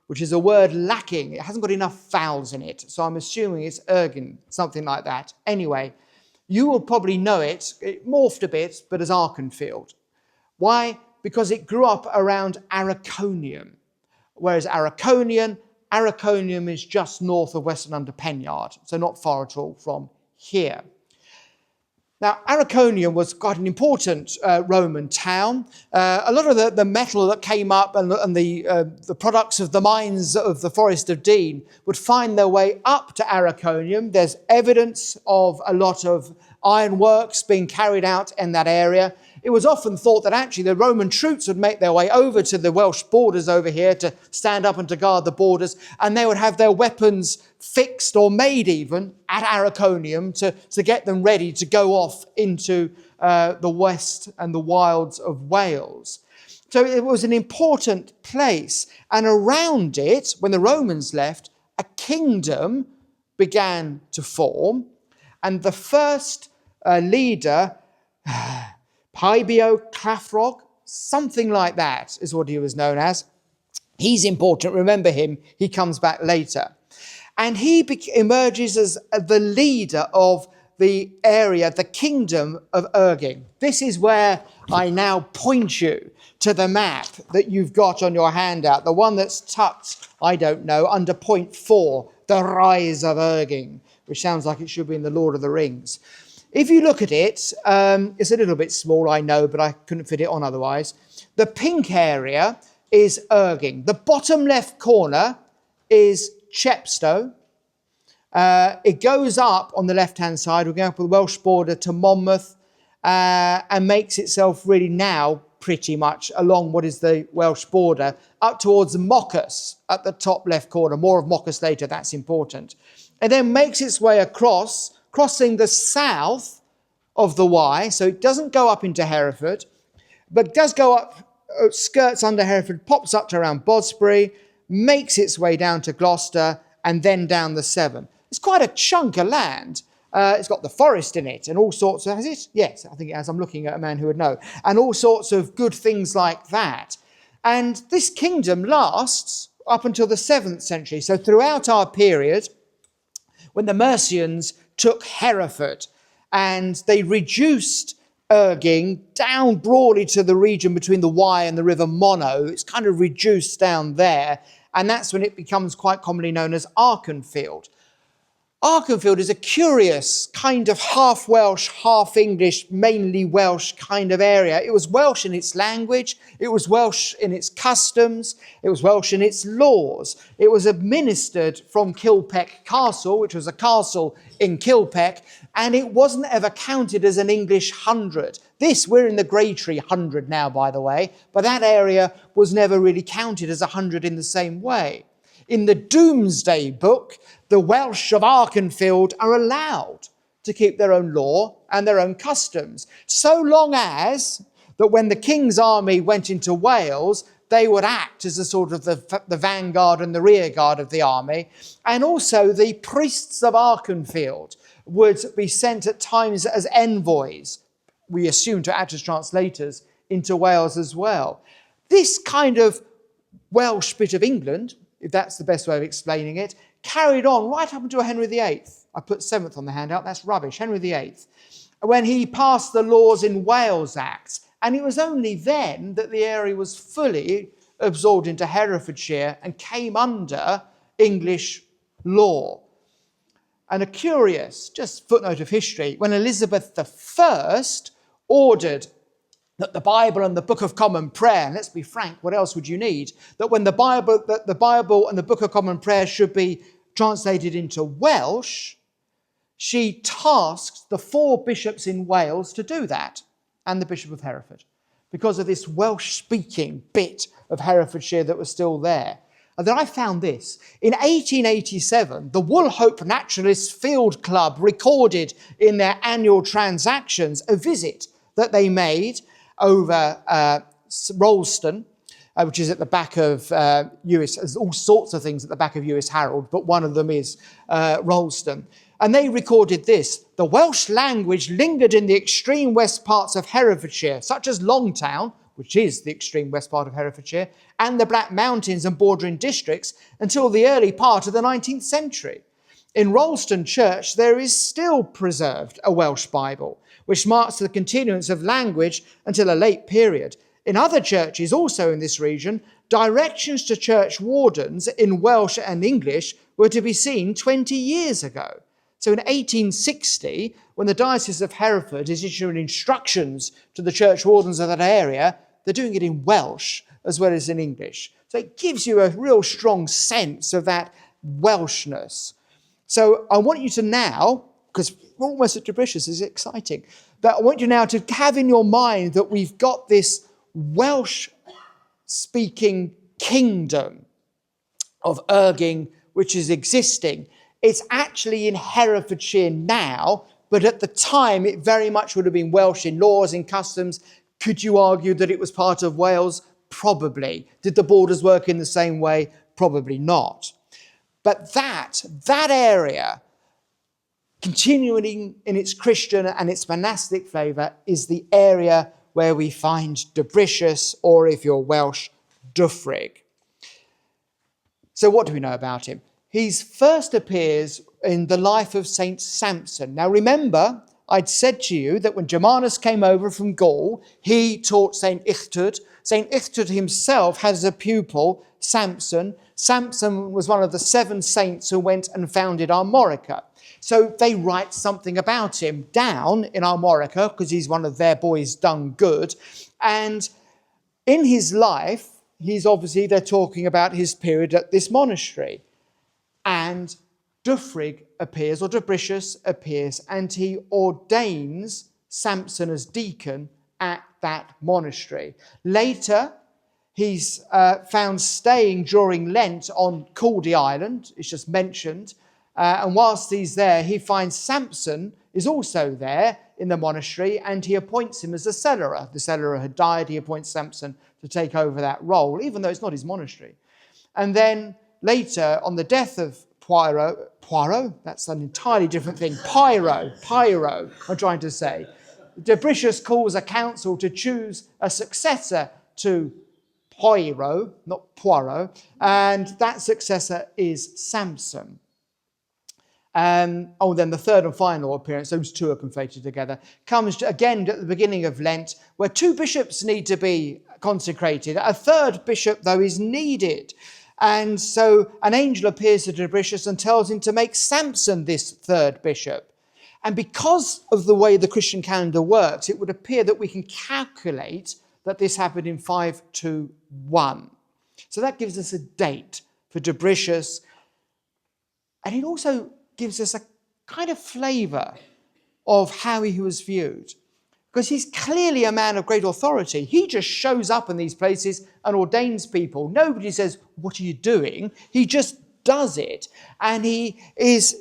which is a word lacking. It hasn't got enough vowels in it, so I'm assuming it's Erging, something like that. Anyway, you will probably know it. It morphed a bit, but as Archenfield. Why? Because it grew up around Arconium, whereas Arconium is just north of Weston-under-Penyard, so not far at all from here. Now, Arconium was quite an important Roman town. A lot of the metal that came up and the products of the mines of the Forest of Dean would find their way up to Arconium. There's evidence of a lot of ironworks being carried out in that area. It was often thought that actually the Roman troops would make their way over to the Welsh borders over here to stand up and to guard the borders, and they would have their weapons fixed or made even at Arconium to get them ready to go off into the west and the wilds of Wales. So it was an important place, and around it, when the Romans left, a kingdom began to form, and the first leader, Pybio Clafrog, something like that is what he was known as. He's important. Remember him. He comes back later. And he emerges as the leader of the area, the kingdom of Erging. This is where I now point you to the map that you've got on your handout, the one that's tucked, I don't know, under point 4, the rise of Erging, which sounds like it should be in the Lord of the Rings. If you look at it, it's a little bit small, I know, but I couldn't fit it on otherwise. The pink area is Erging. The bottom left corner is Chepstow. It goes up on the left-hand side. We're going up the Welsh border to Monmouth and makes itself really now pretty much along what is the Welsh border up towards Moccas at the top left corner. More of Moccas later, that's important. And then makes its way across, crossing the south of the Wye, so it doesn't go up into Hereford, but does go up, skirts under Hereford, pops up to around Bodsbury, makes its way down to Gloucester, and then down the Severn. It's quite a chunk of land. It's got the forest in it and all sorts of... Has it? Yes, I think it has. I'm looking at a man who would know. And all sorts of good things like that. And this kingdom lasts up until the 7th century. So throughout our period, when the Mercians took Hereford and they reduced Erging down broadly to the region between the Wye and the River Monnow. It's kind of reduced down there, and that's when it becomes quite commonly known as Archenfield. Archenfield is a curious kind of half Welsh, half English, mainly Welsh kind of area. It was Welsh in its language, it was Welsh in its customs, it was Welsh in its laws. It was administered from Kilpeck Castle, which was a castle in Kilpeck, and it wasn't ever counted as an English hundred. We're in the Greytree hundred now, by the way, but that area was never really counted as a hundred in the same way. In the Domesday Book, the Welsh of Archenfield are allowed to keep their own law and their own customs, so long as that when the king's army went into Wales, they would act as a sort of the vanguard and the rear guard of the army. And also the priests of Archenfield would be sent at times as envoys, we assume to act as translators, into Wales as well. This kind of Welsh bit of England, if that's the best way of explaining it, carried on right up until Henry VIII. I put 7th on the handout, that's rubbish. Henry VIII, when he passed the Laws in Wales Act. And it was only then that the area was fully absorbed into Herefordshire and came under English law. And a curious, just footnote of history, when Elizabeth I ordered that the Bible and the Book of Common Prayer, and let's be frank, what else would you need? That when the Bible and the Book of Common Prayer should be translated into Welsh, she tasked the 4 bishops in Wales to do that, and the Bishop of Hereford, because of this Welsh-speaking bit of Herefordshire that was still there. And then I found this. In 1887, the Woolhope Naturalist Field Club recorded in their annual transactions a visit that they made over Rolleston, which is at the back of Lewis. There's all sorts of things at the back of Lewis Harold, but one of them is Rolleston. And they recorded this: the Welsh language lingered in the extreme west parts of Herefordshire, such as Longtown, which is the extreme west part of Herefordshire, and the Black Mountains and bordering districts until the early part of the 19th century. In Rolleston Church, there is still preserved a Welsh Bible, which marks the continuance of language until a late period. In other churches also in this region, directions to church wardens in Welsh and English were to be seen 20 years ago. So in 1860, when the Diocese of Hereford is issuing instructions to the church wardens of that area, they're doing it in Welsh as well as in English. So it gives you a real strong sense of that Welshness. So I want you to now, because we're almost at Dubricius, it's exciting, but I want you now to have in your mind that we've got this Welsh-speaking kingdom of Erging, which is existing. It's actually in Herefordshire now, but at the time it very much would have been Welsh in laws, in customs. Could you argue that it was part of Wales? Probably. Did the borders work in the same way? Probably not. But that area, continuing in its Christian and its monastic flavour, is the area where we find Dubricius, or if you're Welsh, Dyfrig. So what do we know about him? He first appears in the life of Saint Samson. Now remember, I'd said to you that when Germanus came over from Gaul, he taught Saint Illtyd. Saint Illtyd himself has a pupil, Samson. Samson was one of the 7 saints who went and founded Armorica. So they write something about him down in Armorica because he's one of their boys done good. And in his life, they're talking about his period at this monastery. And Dyfrig appears, or Dubricius appears, and he ordains Samson as deacon at that monastery. Later, he's found staying during Lent on Caldy Island, it's just mentioned, and whilst he's there, he finds Samson is also there in the monastery, and he appoints him as a cellarer. The cellarer had died, he appoints Samson to take over that role, even though it's not his monastery. And then later, on the death of Poirot, that's an entirely different thing. Pyro, I'm trying to say. Dubricius calls a council to choose a successor to Poirot, not Poirot, and that successor is Samson. Then the third and final appearance, those two are conflated together, comes again at the beginning of Lent, where 2 bishops need to be consecrated. A third bishop, though, is needed. And so an angel appears to Dubricius and tells him to make Samson this third bishop. And because of the way the Christian calendar works, it would appear that we can calculate that this happened in 521. So that gives us a date for Dubricius. And it also gives us a kind of flavour of how he was viewed. Because he's clearly a man of great authority. He just shows up in these places and ordains people. Nobody says, what are you doing? He just does it. And he is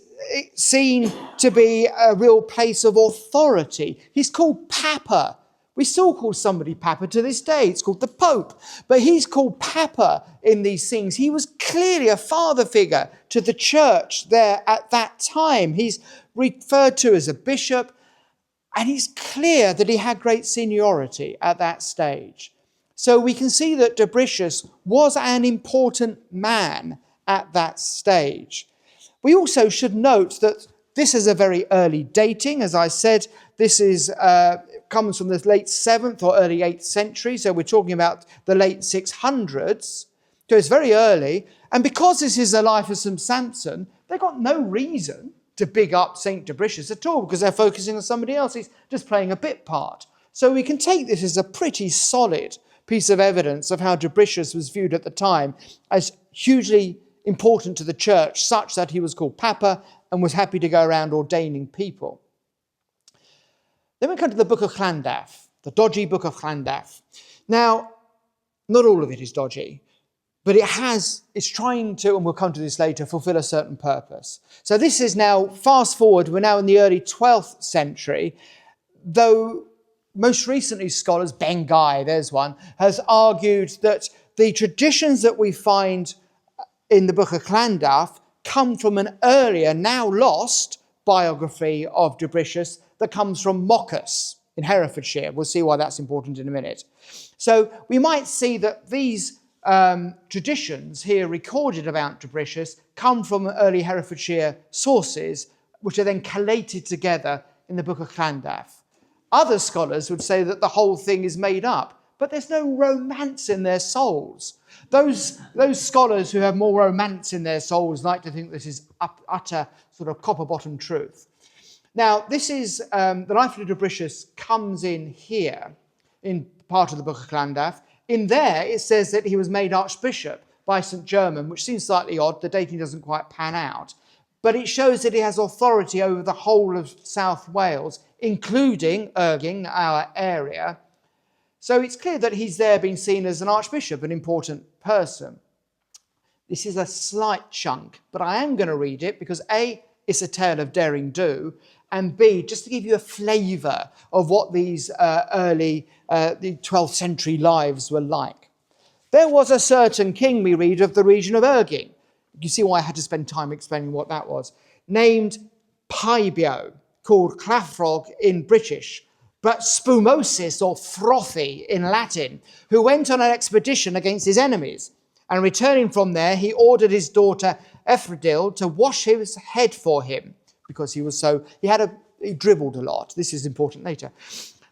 seen to be a real place of authority. He's called Papa. We still call somebody Papa to this day. It's called the Pope. But he's called Papa in these things. He was clearly a father figure to the church there at that time. He's referred to as a bishop. And it's clear that he had great seniority at that stage. So we can see that Dubricius was an important man at that stage. We also should note that this is a very early dating. As I said, this comes from the late 7th or early 8th century. So we're talking about the late 600s. So it's very early. And because this is the life of St. Samson, they've got no reason to big up St. Dubricius at all, because they're focusing on somebody else. He's just playing a bit part. So we can take this as a pretty solid piece of evidence of how Dubricius was viewed at the time as hugely important to the church, such that he was called Papa and was happy to go around ordaining people. Then we come to the Book of Llandaff, the dodgy Book of Llandaff. Now, not all of it is dodgy. but it's trying to, and we'll come to this later, fulfill a certain purpose. So this is now, fast forward, we're now in the early 12th century, though most recently scholars, Ben Guy, there's one, has argued that the traditions that we find in the Book of Llandaff come from an earlier, now lost, biography of Dubricius that comes from Moccas in Herefordshire. We'll see why that's important in a minute. So we might see that these traditions here recorded about Dubricius come from early Herefordshire sources, which are then collated together in the Book of Llandaff. Other scholars would say that the whole thing is made up, but there's no romance in their souls. Those scholars who have more romance in their souls like to think this is utter sort of copper-bottom truth. Now, this is the life of Dubricius comes in here, in part of the Book of Llandaff. In there, it says that he was made archbishop by St. German, which seems slightly odd. The dating doesn't quite pan out. But it shows that he has authority over the whole of South Wales, including Erging, our area. So it's clear that he's there being seen as an archbishop, an important person. This is a slight chunk, but I am going to read it because A, it's a tale of daring do, and B, just to give you a flavour of what these early the 12th century lives were like. There was a certain king, we read, of the region of Erging. You see why I had to spend time explaining what that was. Named Pybio, called Clafrog in British, but Spumosis or Frothy in Latin, who went on an expedition against his enemies. And returning from there, he ordered his daughter Ephrodil to wash his head for him, because he dribbled a lot. This is important later.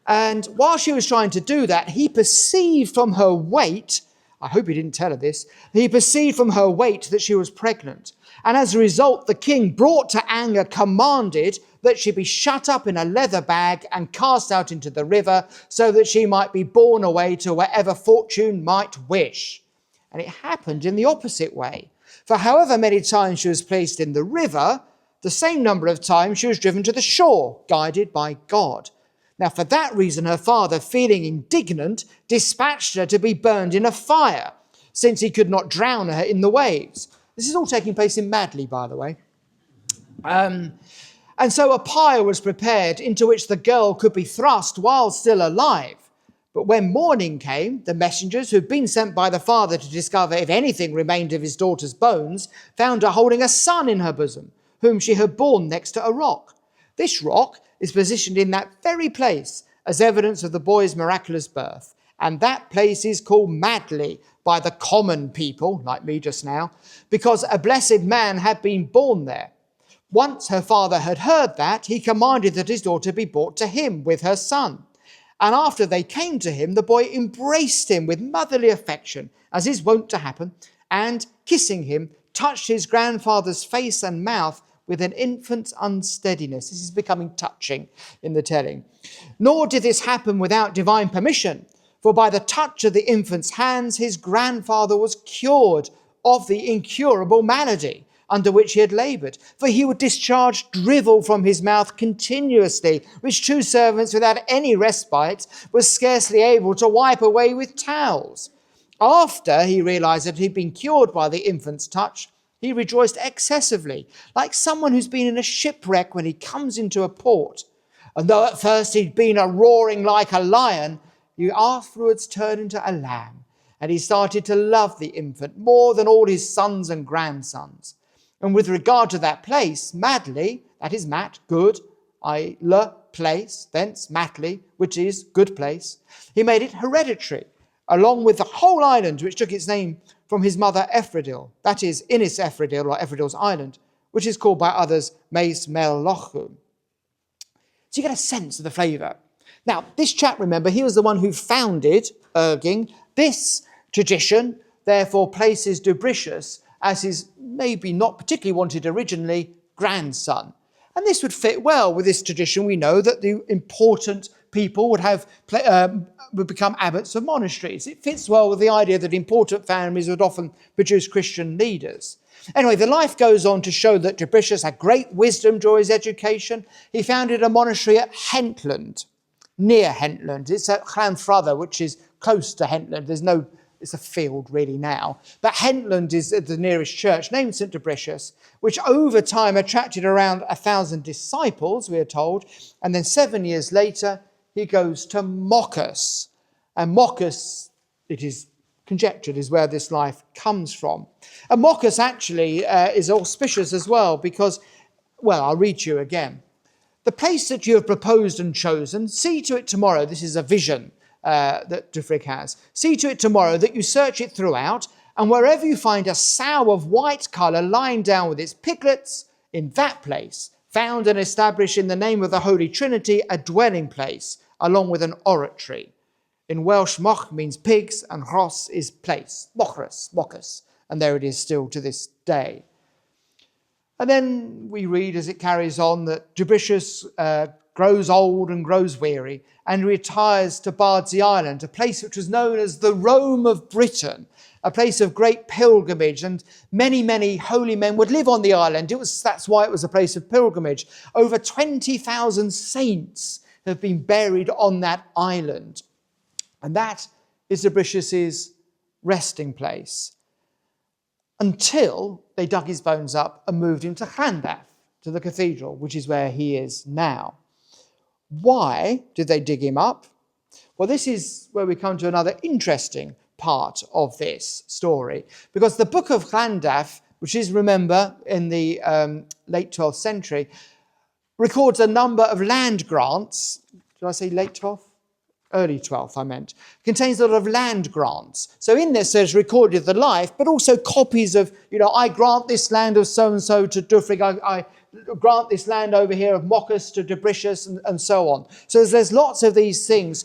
And while she was trying to do that, he perceived from her weight, I hope he didn't tell her this, he perceived from her weight that she was pregnant. And as a result, the king, brought to anger, commanded that she be shut up in a leather bag and cast out into the river so that she might be borne away to wherever fortune might wish. And it happened in the opposite way. For however many times she was placed in the river, the same number of times she was driven to the shore, guided by God. Now, for that reason, her father, feeling indignant, dispatched her to be burned in a fire, since he could not drown her in the waves. This is all taking place in Madley, by the way. And so a pyre was prepared into which the girl could be thrust while still alive. But when morning came, the messengers who had been sent by the father to discover if anything remained of his daughter's bones found her holding a son in her bosom, whom she had borne next to a rock. This rock is positioned in that very place as evidence of the boy's miraculous birth. And that place is called Madley by the common people, like me just now, because a blessed man had been born there. Once her father had heard that, he commanded that his daughter be brought to him with her son. And after they came to him, the boy embraced him with motherly affection, as is wont to happen, and, kissing him, touched his grandfather's face and mouth with an infant's unsteadiness. This is becoming touching in the telling. Nor did this happen without divine permission, for by the touch of the infant's hands, his grandfather was cured of the incurable malady under which he had laboured. For he would discharge drivel from his mouth continuously, which two servants without any respite were scarcely able to wipe away with towels. After he realised that he'd been cured by the infant's touch, he rejoiced excessively, like someone who's been in a shipwreck when he comes into a port. And though at first he'd been a roaring like a lion, he afterwards turned into a lamb, and he started to love the infant more than all his sons and grandsons. And with regard to that place, Madley, that is Mat, good, le, place, thence Matley, which is good place, he made it hereditary, along with the whole island, which took its name from his mother Ephrodil, that is Innis Ephrodil, or Ephrodil's island, which is called by others Maes Mel Lochum. So you get a sense of the flavour. Now, this chap, remember, he was the one who founded Erging. This tradition, therefore, places Dubricius as his maybe not particularly wanted originally grandson. And this would fit well with this tradition. We know that the important people would become abbots of monasteries. It fits well with the idea that important families would often produce Christian leaders. Anyway, the life goes on to show that Dubricius had great wisdom during his education. He founded a monastery at Hentland, near Hentland. It's at Llanfrother, which is close to Hentland. it's a field really now. But Hentland is the nearest church, named St. Dubricius, which over time attracted around 1,000 disciples, we are told. And then 7 years later, he goes to Moccas. And Moccas, it is conjectured, is where this life comes from. And Moccas actually is auspicious as well because, well, I'll read to you again. The place that you have proposed and chosen, see to it tomorrow, this is a vision that Dubricius has, see to it tomorrow that you search it throughout, and wherever you find a sow of white colour lying down with its piglets, in that place, found and established in the name of the Holy Trinity, a dwelling place, along with an oratory. In Welsh, moch means pigs, and hros is place, moccas, and there it is still to this day. And then we read as it carries on that Dubricius grows old and grows weary and retires to Bardsey Island, a place which was known as the Rome of Britain, a place of great pilgrimage, and many, many holy men would live on the island. That's why it was a place of pilgrimage. Over 20,000 saints have been buried on that island. And that is Dubricius's resting place, until they dug his bones up and moved him to Llandaff, to the cathedral, which is where he is now. Why did they dig him up? Well, this is where we come to another interesting part of this story, because the Book of Llandaff, which is, remember, in the late 12th century, records a number of land grants. Did I say late 12th? Early 12th, I meant. Contains a lot of land grants. So in this, there's recorded the life, but also copies of, I grant this land of so-and-so to Dubricius, I grant this land over here of Moccas to Dubricius, and so on. So there's lots of these things,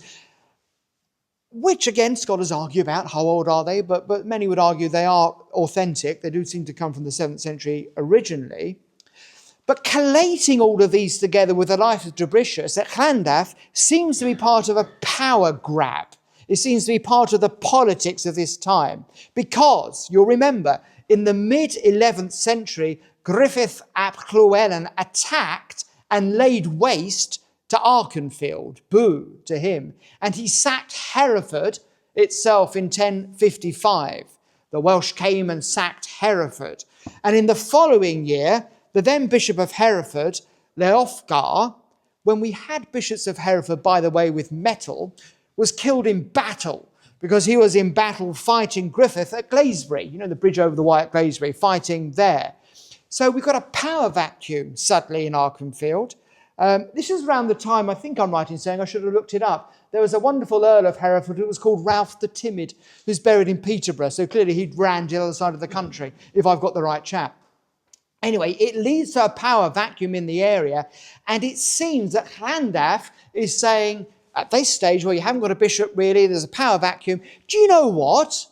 which again, scholars argue about how old are they, but many would argue they are authentic. They do seem to come from the 7th century originally. But collating all of these together with the life of Dubricius at Llandaff seems to be part of a power grab. It seems to be part of the politics of this time. Because, you'll remember, in the mid-11th century, Griffith ap Llywelyn attacked and laid waste to Archenfield. Boo to him. And he sacked Hereford itself in 1055. The Welsh came and sacked Hereford. And in the following year, the then Bishop of Hereford, Leofgar, when we had bishops of Hereford, by the way, with metal, was killed in battle because he was in battle fighting Griffith at Glaisbury, the bridge over the Wye at Glaisbury, fighting there. So we've got a power vacuum suddenly in Archenfield. This is around the time, I think I'm right in saying, I should have looked it up. There was a wonderful Earl of Hereford who was called Ralph the Timid, who's buried in Peterborough. So clearly he'd ran to the other side of the country, if I've got the right chap. Anyway, it leads to a power vacuum in the area, and it seems that Llandaff is saying, at this stage where you haven't got a bishop really, there's a power vacuum, do you know what?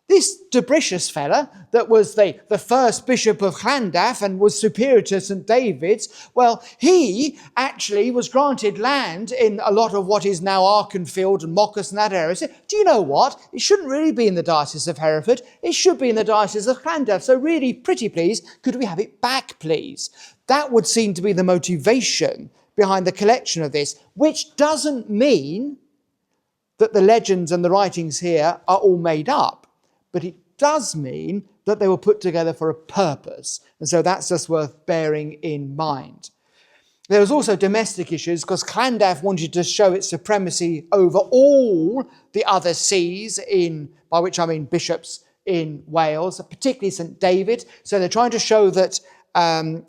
This Dubricius fella that was the first bishop of Llandaff and was superior to St. David's, well, he actually was granted land in a lot of what is now Archenfield and Moccas and that area. So, do you know what? It shouldn't really be in the Diocese of Hereford. It should be in the Diocese of Llandaff. So really, pretty please, could we have it back, please? That would seem to be the motivation behind the collection of this, which doesn't mean that the legends and the writings here are all made up. But it does mean that they were put together for a purpose. And so that's just worth bearing in mind. There was also domestic issues because Llandaff wanted to show its supremacy over all the other sees, by which I mean bishops in Wales, particularly St. David. So they're trying to show that St.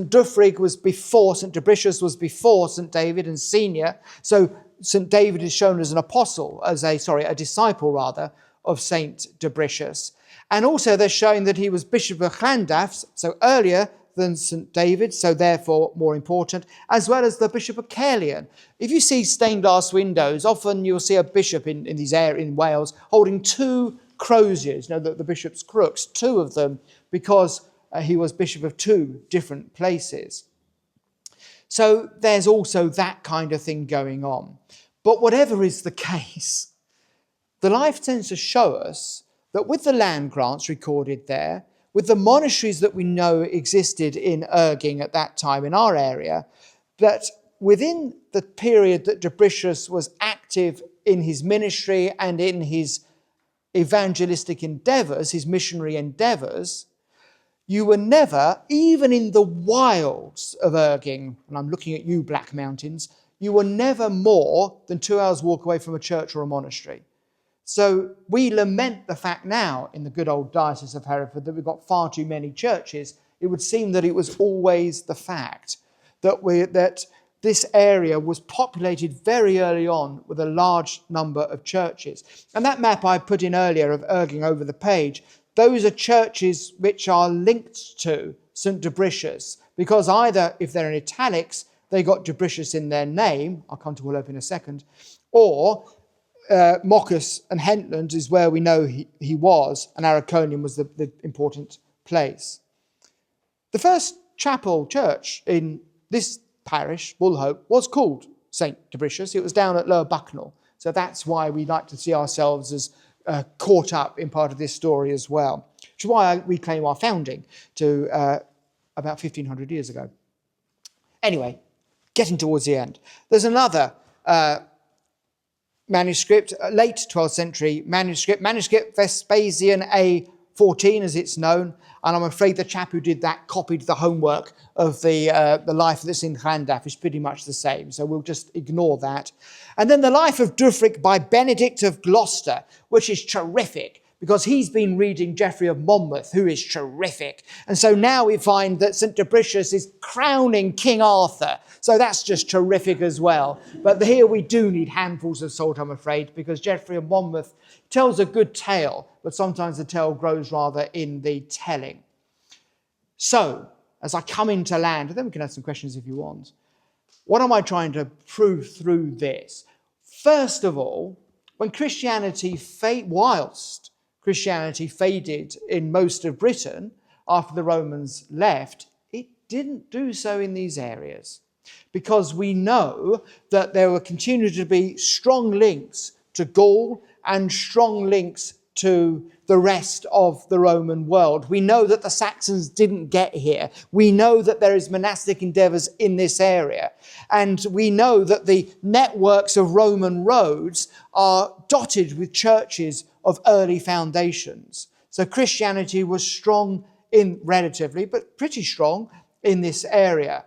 Duffrig was before, St. Dubricius was before St. David and senior. So St. David is shown as an apostle, a disciple rather, of St. Dubricius. And also they're showing that he was Bishop of Llandaff, so earlier than St. David, so therefore more important, as well as the Bishop of Caerleon. If you see stained glass windows, often you'll see a bishop in these areas in Wales holding two croziers, the bishop's crooks, two of them, because he was bishop of two different places. So there's also that kind of thing going on. But whatever is the case, the life tends to show us that with the land grants recorded there, with the monasteries that we know existed in Erging at that time in our area, that within the period that Dubricius was active in his ministry and in his evangelistic endeavours, his missionary endeavours, you were never, even in the wilds of Erging, and I'm looking at you, Black Mountains, you were never more than 2 hours walk away from a church or a monastery. So we lament the fact now in the good old Diocese of Hereford that we've got far too many churches. It would seem that it was always the fact that this area was populated very early on with a large number of churches. And that map I put in earlier of Erging over the page, those are churches which are linked to St. Dubricius, because either, if they're in italics, they got Dubricius in their name, I'll come to Woolhope in a second, or Moccas and Hentland is where we know he was, and Archenfield was the important place. The first chapel church in this parish, Woolhope, was called St. Dubricius. It was down at Lower Bucknell, so that's why we like to see ourselves as caught up in part of this story as well, which is why we claim our founding to about 1,500 years ago. Anyway, getting towards the end, there's another manuscript, late 12th century manuscript Vespasian A14 as it's known, and I'm afraid the chap who did that copied the homework of the life that's in Llandaff is pretty much the same, so we'll just ignore that. And then the life of Dufric by Benedict of Gloucester, which is terrific, because he's been reading Geoffrey of Monmouth, who is terrific. And so now we find that St. Dubricius is crowning King Arthur. So that's just terrific as well. But here we do need handfuls of salt, I'm afraid, because Geoffrey of Monmouth tells a good tale, but sometimes the tale grows rather in the telling. So, as I come into land, and then we can have some questions if you want, what am I trying to prove through this? First of all, when whilst Christianity faded in most of Britain after the Romans left, it didn't do so in these areas, because we know that there were continued to be strong links to Gaul and strong links to the rest of the Roman world. We know that the Saxons didn't get here. We know that there is monastic endeavours in this area. And we know that the networks of Roman roads are dotted with churches of early foundations. So Christianity was strong relatively, but pretty strong in this area.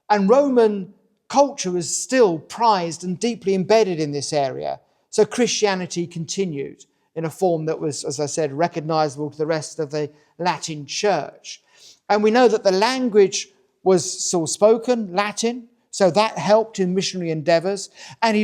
And Roman culture was still prized and deeply embedded in this area. So Christianity continued in a form that was, as I said, recognisable to the rest of the Latin church. And we know that the language was still spoken, Latin, so that helped in missionary endeavours. And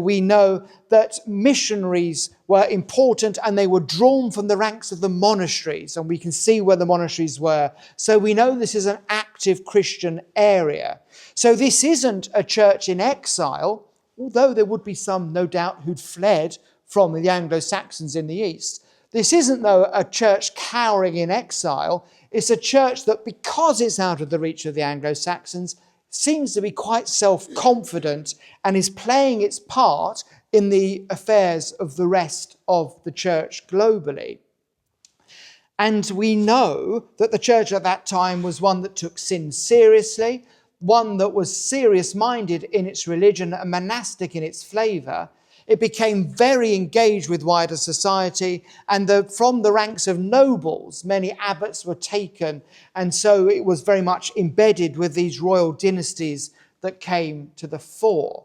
we know that missionaries were important and they were drawn from the ranks of the monasteries, and we can see where the monasteries were. So we know this is an active Christian area. So this isn't a church in exile, although there would be some, no doubt, who'd fled from the Anglo-Saxons in the east. This isn't, though, a church cowering in exile. It's a church that, because it's out of the reach of the Anglo-Saxons, seems to be quite self-confident and is playing its part in the affairs of the rest of the church globally. And we know that the church at that time was one that took sin seriously, one that was serious-minded in its religion and monastic in its flavour. It became very engaged with wider society, and from the ranks of nobles, many abbots were taken, and so it was very much embedded with these royal dynasties that came to the fore.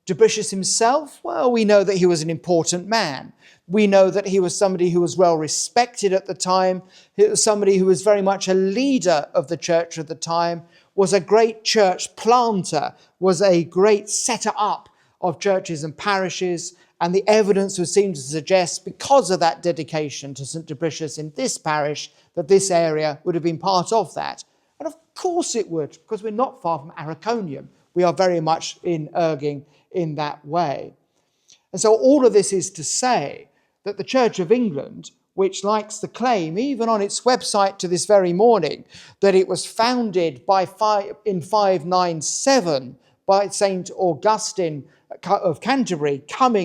Dubricius himself, well, we know that he was an important man. We know that he was somebody who was well respected at the time. He was somebody who was very much a leader of the church at the time, was a great church planter, was a great setter up of churches and parishes, and the evidence would seem to suggest, because of that dedication to St. Dubricius in this parish, that this area would have been part of that. And of course it would, because we're not far from Archenfield. We are very much in Erging in that way. And so all of this is to say that the Church of England, which likes to claim, even on its website to this very morning, that it was founded in 597 by St. Augustine of Canterbury,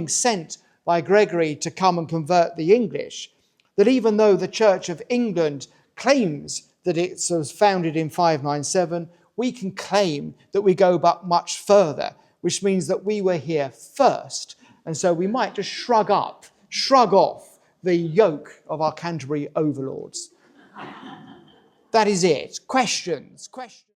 sent by Gregory to come and convert the English, that even though the Church of England claims that it was founded in 597, we can claim that we go back much further, which means that we were here first. And so we might just shrug off the yoke of our Canterbury overlords. That is it. Questions? Questions?